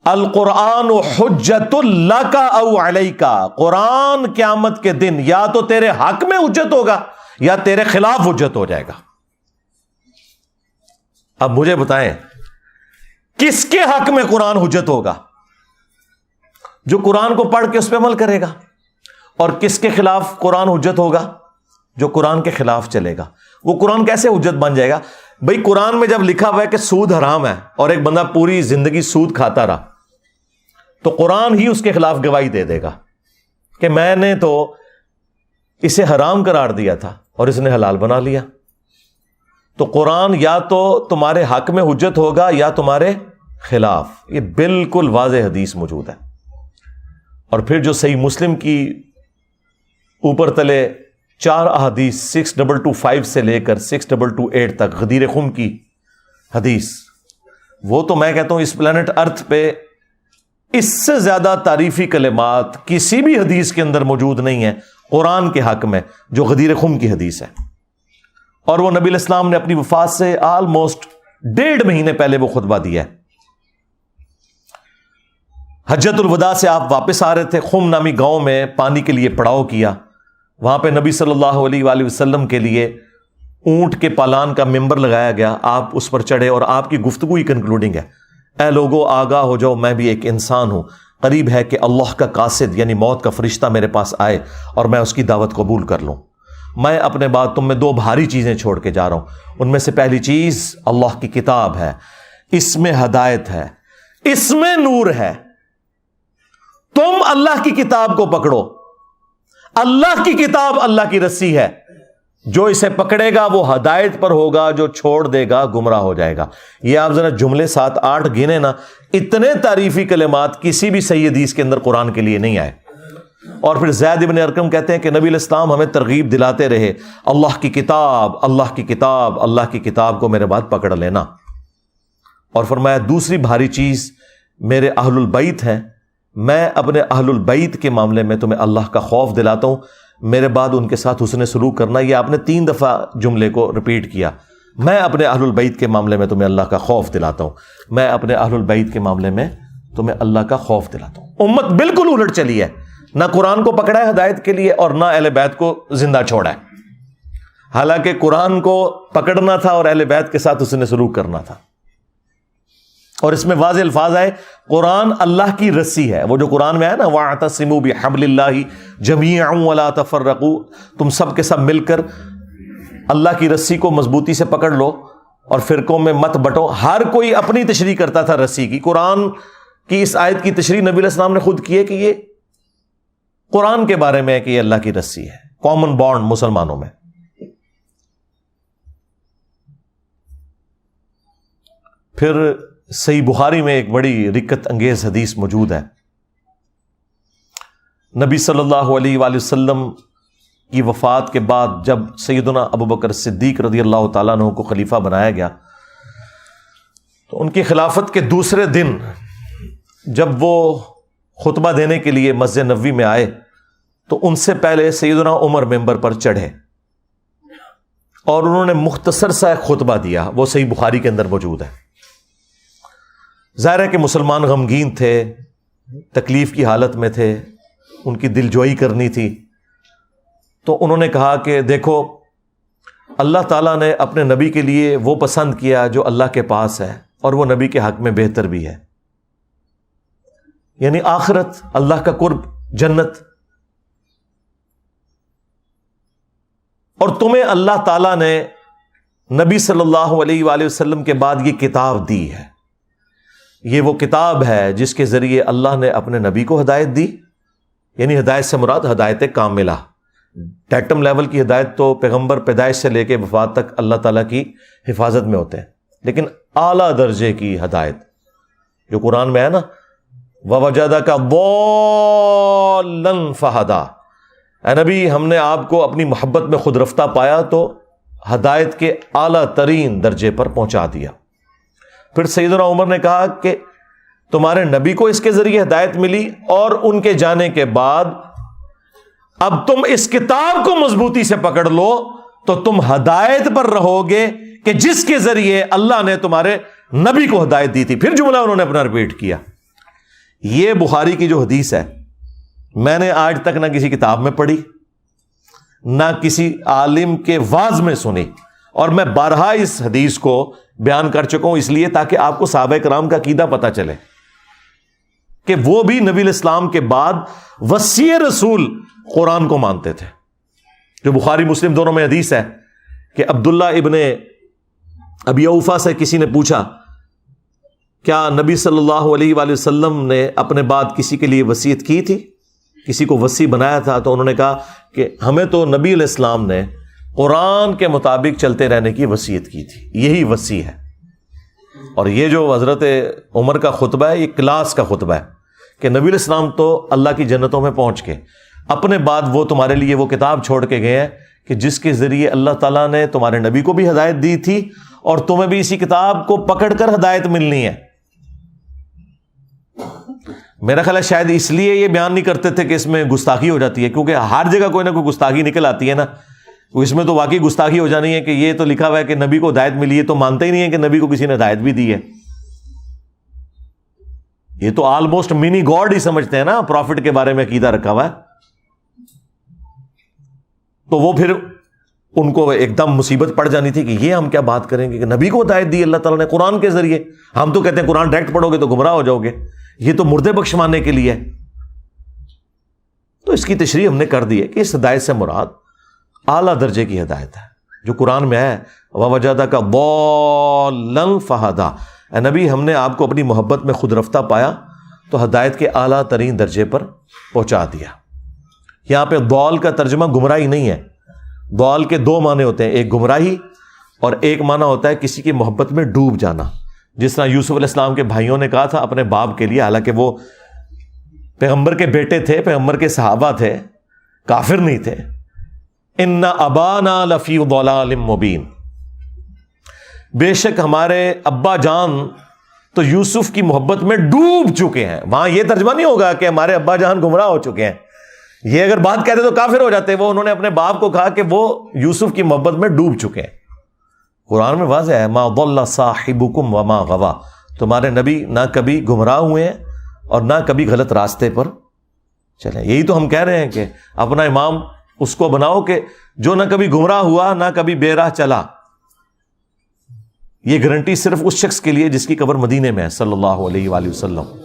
[SPEAKER 1] القرآن حجت لک او علیک، قرآن قیامت کے دن یا تو تیرے حق میں حجت ہوگا یا تیرے خلاف حجت ہو جائے گا. اب مجھے بتائیں کس کے حق میں قرآن حجت ہوگا؟ جو قرآن کو پڑھ کے اس پہ عمل کرے گا. اور کس کے خلاف قرآن حجت ہوگا؟ جو قرآن کے خلاف چلے گا. وہ قرآن کیسے حجت بن جائے گا؟ بھئی قرآن میں جب لکھا ہوا ہے کہ سود حرام ہے اور ایک بندہ پوری زندگی سود کھاتا رہا تو قرآن ہی اس کے خلاف گواہی دے دے گا کہ میں نے تو اسے حرام قرار دیا تھا اور اس نے حلال بنا لیا. تو قرآن یا تو تمہارے حق میں حجت ہوگا یا تمہارے خلاف. یہ بالکل واضح حدیث موجود ہے. اور پھر جو صحیح مسلم کی اوپر تلے 4 احادیث 6225 سے لے کر 6228 تک غدیر خم کی حدیث، وہ تو میں کہتا ہوں اس پلانٹ ارتھ پہ اس سے زیادہ تعریفی کلمات کسی بھی حدیث کے اندر موجود نہیں ہے قرآن کے حق میں جو غدیر خم کی حدیث ہے. اور وہ نبی الاسلام نے اپنی وفات سے آلموسٹ 1.5 مہینے پہلے وہ خطبہ دیا ہے. حجت الوداع سے آپ واپس آ رہے تھے، خم نامی گاؤں میں پانی کے لیے پڑاؤ کیا. وہاں پہ نبی صلی اللہ علیہ وآلہ وسلم کے لیے اونٹ کے پالان کا ممبر لگایا گیا. آپ اس پر چڑھے اور آپ کی گفتگو ہی کنکلوڈنگ ہے، اے لوگو آگاہ ہو جاؤ، میں بھی ایک انسان ہوں، قریب ہے کہ اللہ کا قاصد یعنی موت کا فرشتہ میرے پاس آئے اور میں اس کی دعوت قبول کر لوں. میں اپنے بعد تم میں 2 بھاری چیزیں چھوڑ کے جا رہا ہوں. ان میں سے پہلی چیز اللہ کی کتاب ہے، اس میں ہدایت ہے، اس میں نور ہے. تم اللہ کی کتاب کو پکڑو. اللہ کی کتاب اللہ کی رسی ہے، جو اسے پکڑے گا وہ ہدایت پر ہوگا، جو چھوڑ دے گا گمراہ ہو جائے گا. یہ آپ ذرا جملے 7-8 گنے نا، اتنے تعریفی کلمات کسی بھی صحیح حدیث کے اندر قرآن کے لیے نہیں آئے. اور پھر زید ابن ارقم کہتے ہیں کہ نبی علیہ السلام ہمیں ترغیب دلاتے رہے، اللہ کی کتاب، اللہ کی کتاب، اللہ کی کتاب کو میرے بعد پکڑ لینا. اور فرمایا دوسری بھاری چیز میرے اہل البیت ہیں، میں اپنے اہل البیت کے معاملے میں تمہیں اللہ کا خوف دلاتا ہوں، میرے بعد ان کے ساتھ حسن سلوک کرنا. یہ آپ نے 3 دفعہ جملے کو ریپیٹ کیا، میں اپنے اہل البیت کے معاملے میں تمہیں اللہ کا خوف دلاتا ہوں، میں اپنے اہل البیت کے معاملے میں تمہیں اللہ کا خوف دلاتا ہوں. امت بالکل الٹ چلی ہے، نہ قرآن کو پکڑا ہے ہدایت کے لیے اور نہ اہل بیت کو زندہ چھوڑا ہے. حالانکہ قرآن کو پکڑنا تھا اور اہل بیت کے ساتھ حسن سلوک کرنا تھا. اور اس میں واضح الفاظ آئے قرآن اللہ کی رسی ہے. وہ جو قرآن میں ہے نا وَاعْتَصِمُوا بِحَبْلِ اللَّهِ جَمِيعًا وَلَا تَفَرَّقُوا، تم سب کے سب مل کر اللہ کی رسی کو مضبوطی سے پکڑ لو اور فرقوں میں مت بٹو. ہر کوئی اپنی تشریح کرتا تھا رسی کی. قرآن کی اس آیت کی تشریح نبی علیہ السلام نے خود کی ہے کہ یہ قرآن کے بارے میں ہے کہ یہ اللہ کی رسی ہے، کامن بانڈ مسلمانوں میں. پھر صحیح بخاری میں ایک بڑی رکت انگیز حدیث موجود ہے. نبی صلی اللہ علیہ وآلہ وسلم کی وفات کے بعد جب سیدنا ابوبکر صدیق رضی اللہ تعالیٰ عنہ کو خلیفہ بنایا گیا تو ان کی خلافت کے دوسرے دن جب وہ خطبہ دینے کے لیے مسجد نبوی میں آئے تو ان سے پہلے سیدنا عمر ممبر پر چڑھے اور انہوں نے مختصر سا ایک خطبہ دیا. وہ صحیح بخاری کے اندر موجود ہے. ظاہر ہے کہ مسلمان غمگین تھے، تکلیف کی حالت میں تھے، ان کی دلجوئی کرنی تھی. تو انہوں نے کہا کہ دیکھو اللہ تعالیٰ نے اپنے نبی کے لیے وہ پسند کیا جو اللہ کے پاس ہے اور وہ نبی کے حق میں بہتر بھی ہے، یعنی آخرت، اللہ کا قرب، جنت. اور تمہیں اللہ تعالیٰ نے نبی صلی اللہ علیہ وآلہ وسلم کے بعد یہ کتاب دی ہے. یہ وہ کتاب ہے جس کے ذریعے اللہ نے اپنے نبی کو ہدایت دی، یعنی ہدایت سے مراد ہدایت کاملہ. ڈیٹم لیول کی ہدایت تو پیغمبر پیدائش سے لے کے وفات تک اللہ تعالیٰ کی حفاظت میں ہوتے ہیں، لیکن اعلیٰ درجے کی ہدایت جو قرآن میں ہے نا وَوَجَدَكَ ضَالًّا فَهَدَىٰ، اے نبی ہم نے آپ کو اپنی محبت میں خود رفتہ پایا تو ہدایت کے اعلیٰ ترین درجے پر پہنچا دیا. پھر سیدنا عمر نے کہا کہ تمہارے نبی کو اس کے ذریعے ہدایت ملی اور ان کے جانے کے بعد اب تم اس کتاب کو مضبوطی سے پکڑ لو تو تم ہدایت پر رہو گے کہ جس کے ذریعے اللہ نے تمہارے نبی کو ہدایت دی تھی. پھر جملہ انہوں نے اپنا ریپیٹ کیا. یہ بخاری کی جو حدیث ہے میں نے آج تک نہ کسی کتاب میں پڑھی نہ کسی عالم کے واعظ میں سنی، اور میں بارہا اس حدیث کو بیان کر چکا ہوں، اس لیے تاکہ آپ کو صحابہ کرام کا عقیدہ پتہ چلے کہ وہ بھی نبی الاسلام کے بعد وصی رسول قرآن کو مانتے تھے. جو بخاری مسلم دونوں میں حدیث ہے کہ عبداللہ ابن ابی اوفا سے کسی نے پوچھا کیا نبی صلی اللہ علیہ وآلہ وسلم نے اپنے بعد کسی کے لیے وصیت کی تھی، کسی کو وصی بنایا تھا؟ تو انہوں نے کہا کہ ہمیں تو نبی علیہ السلام نے قرآن کے مطابق چلتے رہنے کی وصیت کی تھی، یہی وصی ہے. اور یہ جو حضرت عمر کا خطبہ ہے یہ کلاس کا خطبہ ہے کہ نبی علیہ السلام تو اللہ کی جنتوں میں پہنچ کے اپنے بعد وہ تمہارے لیے وہ کتاب چھوڑ کے گئے ہیں کہ جس کے ذریعے اللہ تعالیٰ نے تمہارے نبی کو بھی ہدایت دی تھی اور تمہیں بھی اسی کتاب کو پکڑ کر ہدایت ملنی ہے. میرا خیال ہے شاید اس لیے یہ بیان نہیں کرتے تھے کہ اس میں گستاخی ہو جاتی ہے، کیونکہ ہر جگہ کوئی نہ کوئی گستاخی نکل آتی ہے نا. اس میں تو واقعی گستاخی ہو جانی ہے کہ یہ تو لکھا ہوا ہے کہ نبی کو ہدایت ملی ہے، تو مانتے ہی نہیں ہے کہ نبی کو کسی نے ہدایت بھی دی ہے. یہ تو آلموسٹ منی گاڈ ہی سمجھتے ہیں نا پروفٹ کے بارے میں عقیدہ رکھا ہوا ہے. تو وہ پھر ان کو ایک دم مصیبت پڑ جانی تھی کہ یہ ہم کیا بات کریں گے کہ نبی کو ہدایت دی اللہ تعالیٰ نے قرآن کے ذریعے. ہم تو کہتے ہیں قرآن ڈائریکٹ پڑھو گے تو گمراہ ہو جاؤ گے، یہ تو مردے بخشوانے کے لیے. تو اس کی تشریح ہم نے کر دی ہے کہ اس ہدایت سے مراد اعلیٰ درجے کی ہدایت ہے جو قرآن میں ہے. وَوَجَدَكَ ضَالًّا فَهَدَىٰ، اے نبی ہم نے آپ کو اپنی محبت میں خود رفتہ پایا تو ہدایت کے اعلیٰ ترین درجے پر پہنچا دیا. یہاں پہ ضال کا ترجمہ گمراہی نہیں ہے. ضال کے دو معنی ہوتے ہیں، ایک گمراہی اور ایک معنی ہوتا ہے کسی کی محبت میں ڈوب جانا. جس طرح یوسف علیہ السلام کے بھائیوں نے کہا تھا اپنے باپ کے لیے، حالانکہ وہ پیغمبر کے بیٹے تھے، پیغمبر کے صحابہ تھے، کافر نہیں تھے، ان ابانا لفی ضلال مبین، بے شک ہمارے ابا جان تو یوسف کی محبت میں ڈوب چکے ہیں. وہاں یہ ترجمہ نہیں ہوگا کہ ہمارے ابا جان گمراہ ہو چکے ہیں. یہ اگر بات کہتے تو کافر ہو جاتے. وہ انہوں نے اپنے باپ کو کہا کہ وہ یوسف کی محبت میں ڈوب چکے ہیں. قرآن میں واضح ہے ما ضل صاحبکم وما غوا، تمہارے نبی نہ کبھی گمراہ ہوئے ہیں اور نہ کبھی غلط راستے پر چلیں. یہی تو ہم کہہ رہے ہیں کہ اپنا امام اس کو بناؤ کہ جو نہ کبھی گمراہ ہوا نہ کبھی بے راہ چلا. یہ گارنٹی صرف اس شخص کے لیے جس کی قبر مدینے میں ہے صلی اللہ علیہ وآلہ وسلم،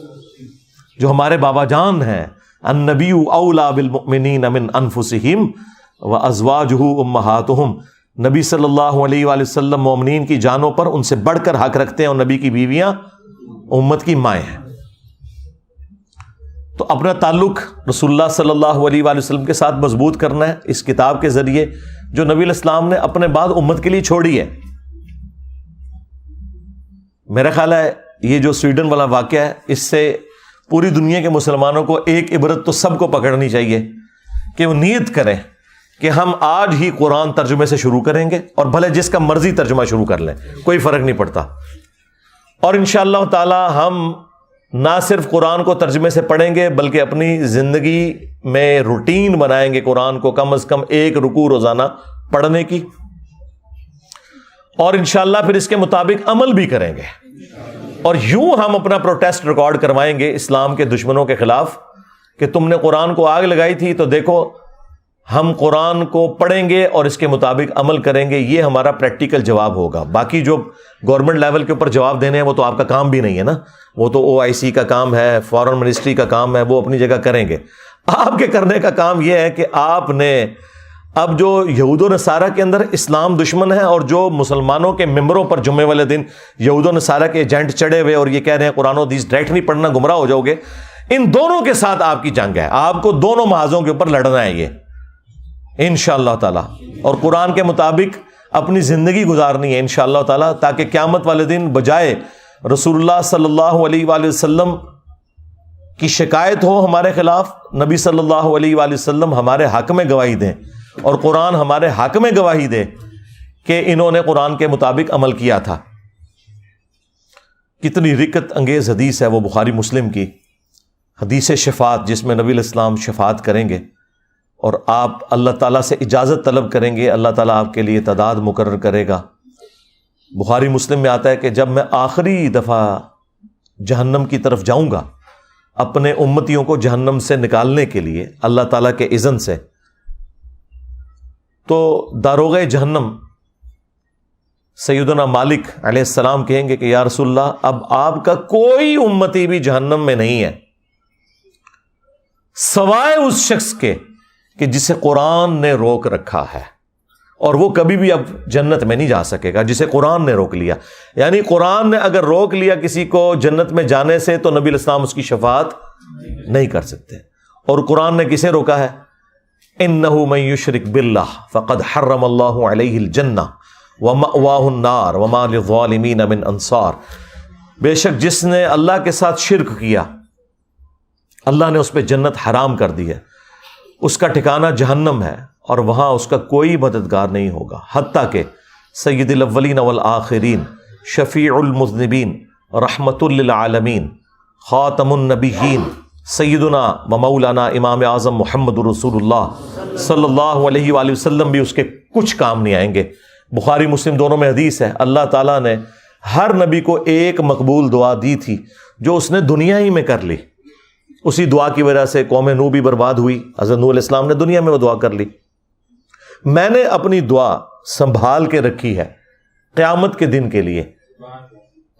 [SPEAKER 1] جو ہمارے بابا جان ہیں. النبی اولا بالمؤمنین من انفسہم وازواجہ امہاتہم، نبی صلی اللہ علیہ وآلہ وسلم مومنین کی جانوں پر ان سے بڑھ کر حق رکھتے ہیں اور نبی کی بیویاں امت کی مائیں ہیں. تو اپنا تعلق رسول اللہ صلی اللہ علیہ وآلہ وسلم کے ساتھ مضبوط کرنا ہے اس کتاب کے ذریعے جو نبی علیہ السلام نے اپنے بعد امت کے لیے چھوڑی ہے. میرا خیال ہے یہ جو سویڈن والا واقعہ ہے اس سے پوری دنیا کے مسلمانوں کو ایک عبرت تو سب کو پکڑنی چاہیے کہ وہ نیت کریں کہ ہم آج ہی قرآن ترجمے سے شروع کریں گے، اور بھلے جس کا مرضی ترجمہ شروع کر لیں، کوئی فرق نہیں پڑتا. اور انشاءاللہ تعالی ہم نہ صرف قرآن کو ترجمے سے پڑھیں گے بلکہ اپنی زندگی میں روٹین بنائیں گے قرآن کو کم از کم ایک رکوع روزانہ پڑھنے کی، اور انشاءاللہ پھر اس کے مطابق عمل بھی کریں گے. اور یوں ہم اپنا پروٹیسٹ ریکارڈ کروائیں گے اسلام کے دشمنوں کے خلاف کہ تم نے قرآن کو آگ لگائی تھی تو دیکھو ہم قرآن کو پڑھیں گے اور اس کے مطابق عمل کریں گے. یہ ہمارا پریکٹیکل جواب ہوگا. باقی جو گورنمنٹ لیول کے اوپر جواب دینے ہیں وہ تو آپ کا کام بھی نہیں ہے نا، وہ تو OIC کا کام ہے، فارن منسٹری کا کام ہے، وہ اپنی جگہ کریں گے. آپ کے کرنے کا کام یہ ہے کہ آپ نے اب جو یہود و نصارہ کے اندر اسلام دشمن ہے اور جو مسلمانوں کے ممبروں پر جمعے والے دن یہود و نصارہ کے ایجنٹ چڑھے ہوئے اور یہ کہہ رہے ہیں قرآن و حدیث ڈائریکٹ نہیں پڑھنا گمراہ ہو جاؤ گے، ان دونوں کے ساتھ آپ کی جنگ ہے. آپ کو دونوں محاذوں کے اوپر لڑنا ہے یہ انشاءاللہ تعالی، اور قرآن کے مطابق اپنی زندگی گزارنی ہے انشاءاللہ تعالی، تاکہ قیامت والے دن بجائے رسول اللہ صلی اللہ علیہ وآلہ وسلم کی شکایت ہو ہمارے خلاف، نبی صلی اللہ علیہ وآلہ وسلم ہمارے حق میں گواہی دیں اور قرآن ہمارے حق میں گواہی دے کہ انہوں نے قرآن کے مطابق عمل کیا تھا. کتنی رکت انگیز حدیث ہے وہ بخاری مسلم کی حدیث شفاعت، جس میں نبی علیہ السلام شفاعت کریں گے اور آپ اللہ تعالیٰ سے اجازت طلب کریں گے، اللہ تعالیٰ آپ کے لیے تعداد مقرر کرے گا. بخاری مسلم میں آتا ہے کہ جب میں آخری دفعہ جہنم کی طرف جاؤں گا اپنے امتیوں کو جہنم سے نکالنے کے لیے اللہ تعالیٰ کے اذن سے، تو داروغ جہنم سیدنا مالک علیہ السلام کہیں گے کہ یا رسول اللہ اب آپ کا کوئی امتی بھی جہنم میں نہیں ہے سوائے اس شخص کے کہ جسے قرآن نے روک رکھا ہے، اور وہ کبھی بھی اب جنت میں نہیں جا سکے گا جسے قرآن نے روک لیا۔ یعنی قرآن نے اگر روک لیا کسی کو جنت میں جانے سے تو نبی علیہ السلام اس کی شفاعت نہیں کر سکتے۔ اور قرآن نے کسے روکا ہے؟ اِنَّهُ مَن يُشْرِكْ بِاللَّهِ فَقَدْ حَرَّمَ اللَّهُ عَلَيْهِ الْجَنَّةَ وَمَأْوَاهُ النَّارُ وَمَا لِلظَّالِمِينَ مِنْ أَنصَارٍ، بے شک جس نے اللہ کے ساتھ شرک کیا اللہ نے اس پہ جنت حرام کر دی ہے، اس کا ٹھکانہ جہنم ہے اور وہاں اس کا کوئی مددگار نہیں ہوگا، حتیٰ کہ سید الاولین والآخرین، شفیع المذنبین، رحمت للعالمین، خاتم النبیین، سیدنا و مولانا امام اعظم محمد رسول اللہ صلی اللہ علیہ وآلہ وسلم بھی اس کے کچھ کام نہیں آئیں گے۔ بخاری مسلم دونوں میں حدیث ہے، اللہ تعالیٰ نے ہر نبی کو ایک مقبول دعا دی تھی جو اس نے دنیا ہی میں کر لی، اسی دعا کی وجہ سے قوم نوح بھی برباد ہوئی، حضرت نوح علیہ السلام نے دنیا میں وہ دعا کر لی۔ میں نے اپنی دعا سنبھال کے رکھی ہے قیامت کے دن کے لیے،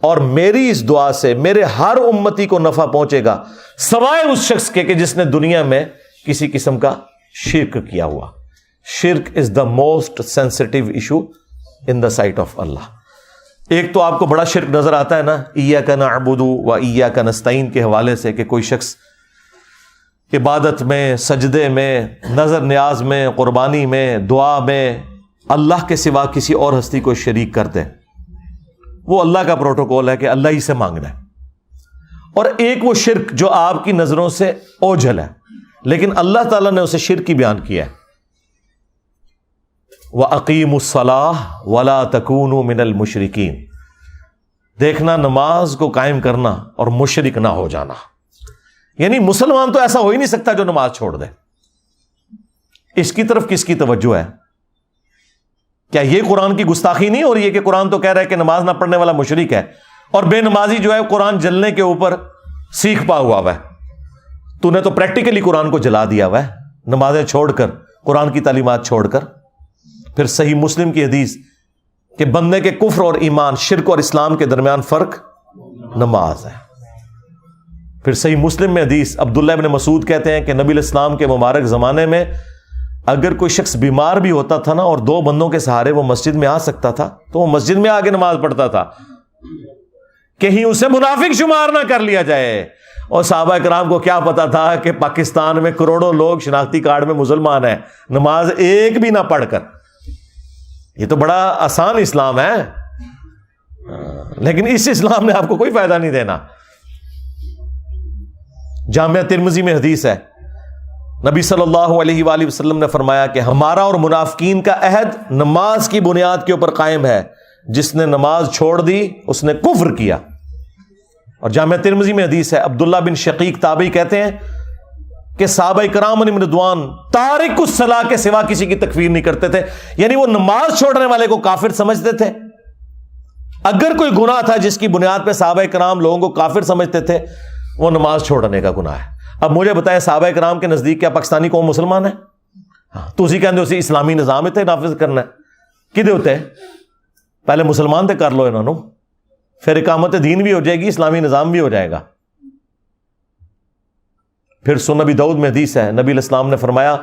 [SPEAKER 1] اور میری اس دعا سے میرے ہر امتی کو نفع پہنچے گا سوائے اس شخص کے کہ جس نے دنیا میں کسی قسم کا شرک کیا ہوا۔ شرک is the most sensitive issue in the sight of Allah. ایک تو آپ کو بڑا شرک نظر آتا ہے نا، ایاک نعبد و ایاک نستعین کے حوالے سے، کہ کوئی شخص عبادت میں، سجدے میں، نظر نیاز میں، قربانی میں، دعا میں اللہ کے سوا کسی اور ہستی کو شریک کر دے۔ وہ اللہ کا پروٹوکول ہے کہ اللہ ہی سے مانگنا ہے۔ اور ایک وہ شرک جو آپ کی نظروں سے اوجھل ہے لیکن اللہ تعالیٰ نے اسے شرک ہی بیان کیا ہے، وَأَقِيمُوا الصَّلَاةَ وَلَا تَكُونُوا مِنَ الْمُشْرِكِينَ، دیکھنا نماز کو قائم کرنا اور مشرک نہ ہو جانا۔ یعنی مسلمان تو ایسا ہو ہی نہیں سکتا جو نماز چھوڑ دے۔ اس کی طرف کس کی توجہ ہے؟ کیا یہ قرآن کی گستاخی نہیں ہو رہی ہے کہ قرآن تو کہہ رہا ہے کہ نماز نہ پڑھنے والا مشرک ہے، اور بے نمازی جو ہے قرآن جلنے کے اوپر سیکھ پا ہوا ہے؟ تو نے تو پریکٹیکلی قرآن کو جلا دیا ہوا ہے، نمازیں چھوڑ کر، قرآن کی تعلیمات چھوڑ کر۔ پھر صحیح مسلم کی حدیث کہ بندے کے کفر اور ایمان، شرک اور اسلام کے درمیان فرق نماز ہے۔ پھر صحیح مسلم میں حدیث عبداللہ ابن مسعود کہتے ہیں کہ نبی علیہ السلام کے مبارک زمانے میں اگر کوئی شخص بیمار بھی ہوتا تھا نا اور دو بندوں کے سہارے وہ مسجد میں آ سکتا تھا تو وہ مسجد میں آ کے نماز پڑھتا تھا، کہیں اسے منافق شمار نہ کر لیا جائے۔ اور صحابہ کرام کو کیا پتا تھا کہ پاکستان میں کروڑوں لوگ شناختی کارڈ میں مسلمان ہیں، نماز ایک بھی نہ پڑھ کر۔ یہ تو بڑا آسان اسلام ہے، لیکن اس اسلام نے آپ کو کوئی فائدہ نہیں دینا۔ جامعہ ترمذی میں حدیث ہے، نبی صلی اللہ علیہ وآلہ وسلم نے فرمایا کہ ہمارا اور منافقین کا عہد نماز کی بنیاد کے اوپر قائم ہے، جس نے نماز چھوڑ دی اس نے کفر کیا۔ اور جامعہ ترمذی میں حدیث ہے، عبداللہ بن شقیق تابعی کہتے ہیں کہ صحابہ کرام علیہم رضوان تارک الصلاۃ کے سوا کسی کی تکفیر نہیں کرتے تھے، یعنی وہ نماز چھوڑنے والے کو کافر سمجھتے تھے۔ اگر کوئی گناہ تھا جس کی بنیاد پہ صحابہ کرام لوگوں کو کافر سمجھتے تھے، وہ نماز چھوڑنے کا گناہ ہے۔ اب مجھے بتائیں صحابہ کرام کے نزدیک کیا پاکستانی قوم مسلمان ہے؟ تو اسی کہندے اسی اسلامی نظام تے نافذ کرنا ہے کدے ہوتے ہیں؟ پہلے مسلمان تے کر لو انہوں نے، پھر اقامت دین بھی ہو جائے گی، اسلامی نظام بھی ہو جائے گا۔ پھر سنن ابی داؤد میں حدیث ہے، نبی علیہ السلام نے فرمایا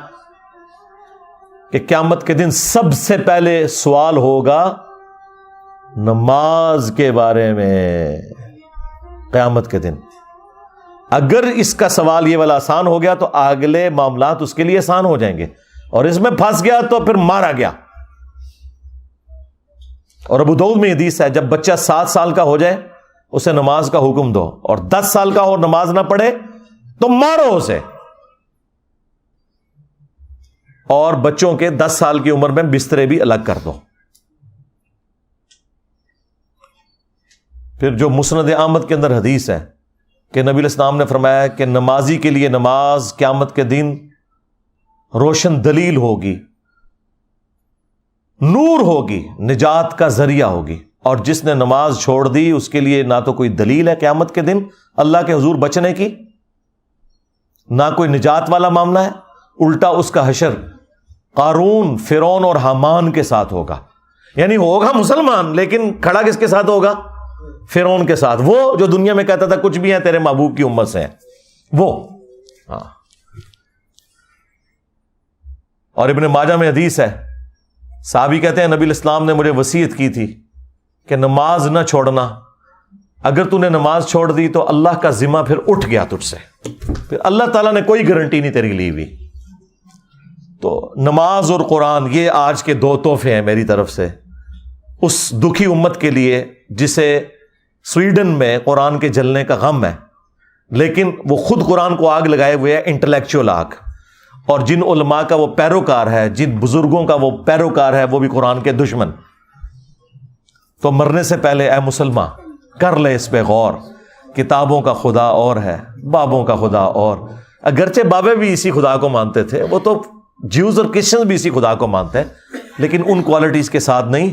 [SPEAKER 1] کہ قیامت کے دن سب سے پہلے سوال ہوگا نماز کے بارے میں۔ قیامت کے دن اگر اس کا سوال یہ والا آسان ہو گیا تو اگلے معاملات اس کے لیے آسان ہو جائیں گے، اور اس میں پھنس گیا تو پھر مارا گیا۔ اور ابو داؤد میں حدیث ہے، جب بچہ 7 سال کا ہو جائے اسے نماز کا حکم دو، اور 10 سال کا ہو نماز نہ پڑھے تو مارو اسے۔ اور بچوں کے 10 سال کی عمر میں بسترے بھی الگ کر دو۔ پھر جو مسند احمد کے اندر حدیث ہے کہ نبی علیہ السلام نے فرمایا کہ نمازی کے لیے نماز قیامت کے دن روشن دلیل ہوگی، نور ہوگی، نجات کا ذریعہ ہوگی، اور جس نے نماز چھوڑ دی اس کے لیے نہ تو کوئی دلیل ہے قیامت کے دن اللہ کے حضور بچنے کی، نہ کوئی نجات والا معاملہ ہے، الٹا اس کا حشر قارون، فرعون اور حامان کے ساتھ ہوگا۔ یعنی ہوگا مسلمان لیکن کھڑا کس کے ساتھ ہوگا؟ فرعون کے ساتھ، وہ جو دنیا میں کہتا تھا کچھ بھی ہیں تیرے محبوب کی امت سے ہیں وہ. ہاں. اور ابن ماجہ میں حدیث ہے، صحابی کہتے ہیں نبی الاسلام نے مجھے وصیت کی تھی کہ نماز نہ چھوڑنا، اگر تو نے نماز چھوڑ دی تو اللہ کا ذمہ پھر اٹھ گیا تجھ سے، پھر اللہ تعالیٰ نے کوئی گارنٹی نہیں تیری لی ہوئی. تو نماز اور قرآن یہ آج کے 2 تحفے ہیں میری طرف سے اس دکھی امت کے لیے جسے سویڈن میں قرآن کے جلنے کا غم ہے، لیکن وہ خود قرآن کو آگ لگائے ہوئے ہے، انٹلیکچوئل آگ. اور جن علماء کا وہ پیروکار ہے، جن بزرگوں کا وہ پیروکار ہے، وہ بھی قرآن کے دشمن. تو مرنے سے پہلے اے مسلمان کر لے اس پہ غور. کتابوں کا خدا اور ہے، بابوں کا خدا اور. اگرچہ بابے بھی اسی خدا کو مانتے تھے، وہ تو جیوز اور کرسچنز بھی اسی خدا کو مانتے ہیں، لیکن ان کوالٹیز کے ساتھ نہیں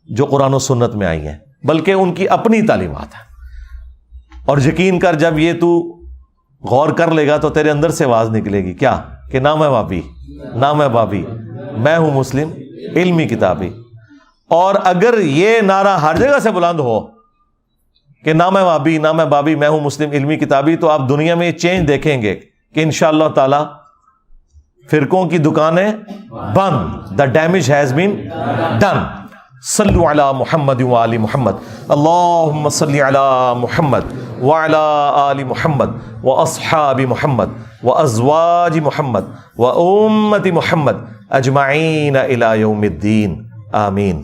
[SPEAKER 1] جو قرآن و سنت میں آئی ہیں، بلکہ ان کی اپنی تعلیمات ہیں. اور یقین کر جب یہ تو غور کر لے گا تو تیرے اندر سے آواز نکلے گی کیا کہ نہ میں بابی، نہ میں بابی، میں ہوں مسلم علمی کتابی. اور اگر یہ نعرہ ہر جگہ سے بلند ہو کہ نہ میں بابی، نہ میں بابی، میں ہوں مسلم علمی کتابی، تو آپ دنیا میں یہ چینج دیکھیں گے کہ انشاءاللہ تعالی فرقوں کی دکانیں بند. The damage has been done. صلو علی محمد وآل محمد. اللہم صلی علی محمد وعلی آل محمد واصحاب محمد وازواج محمد وامت محمد اجمعین الی یوم الدین. آمین.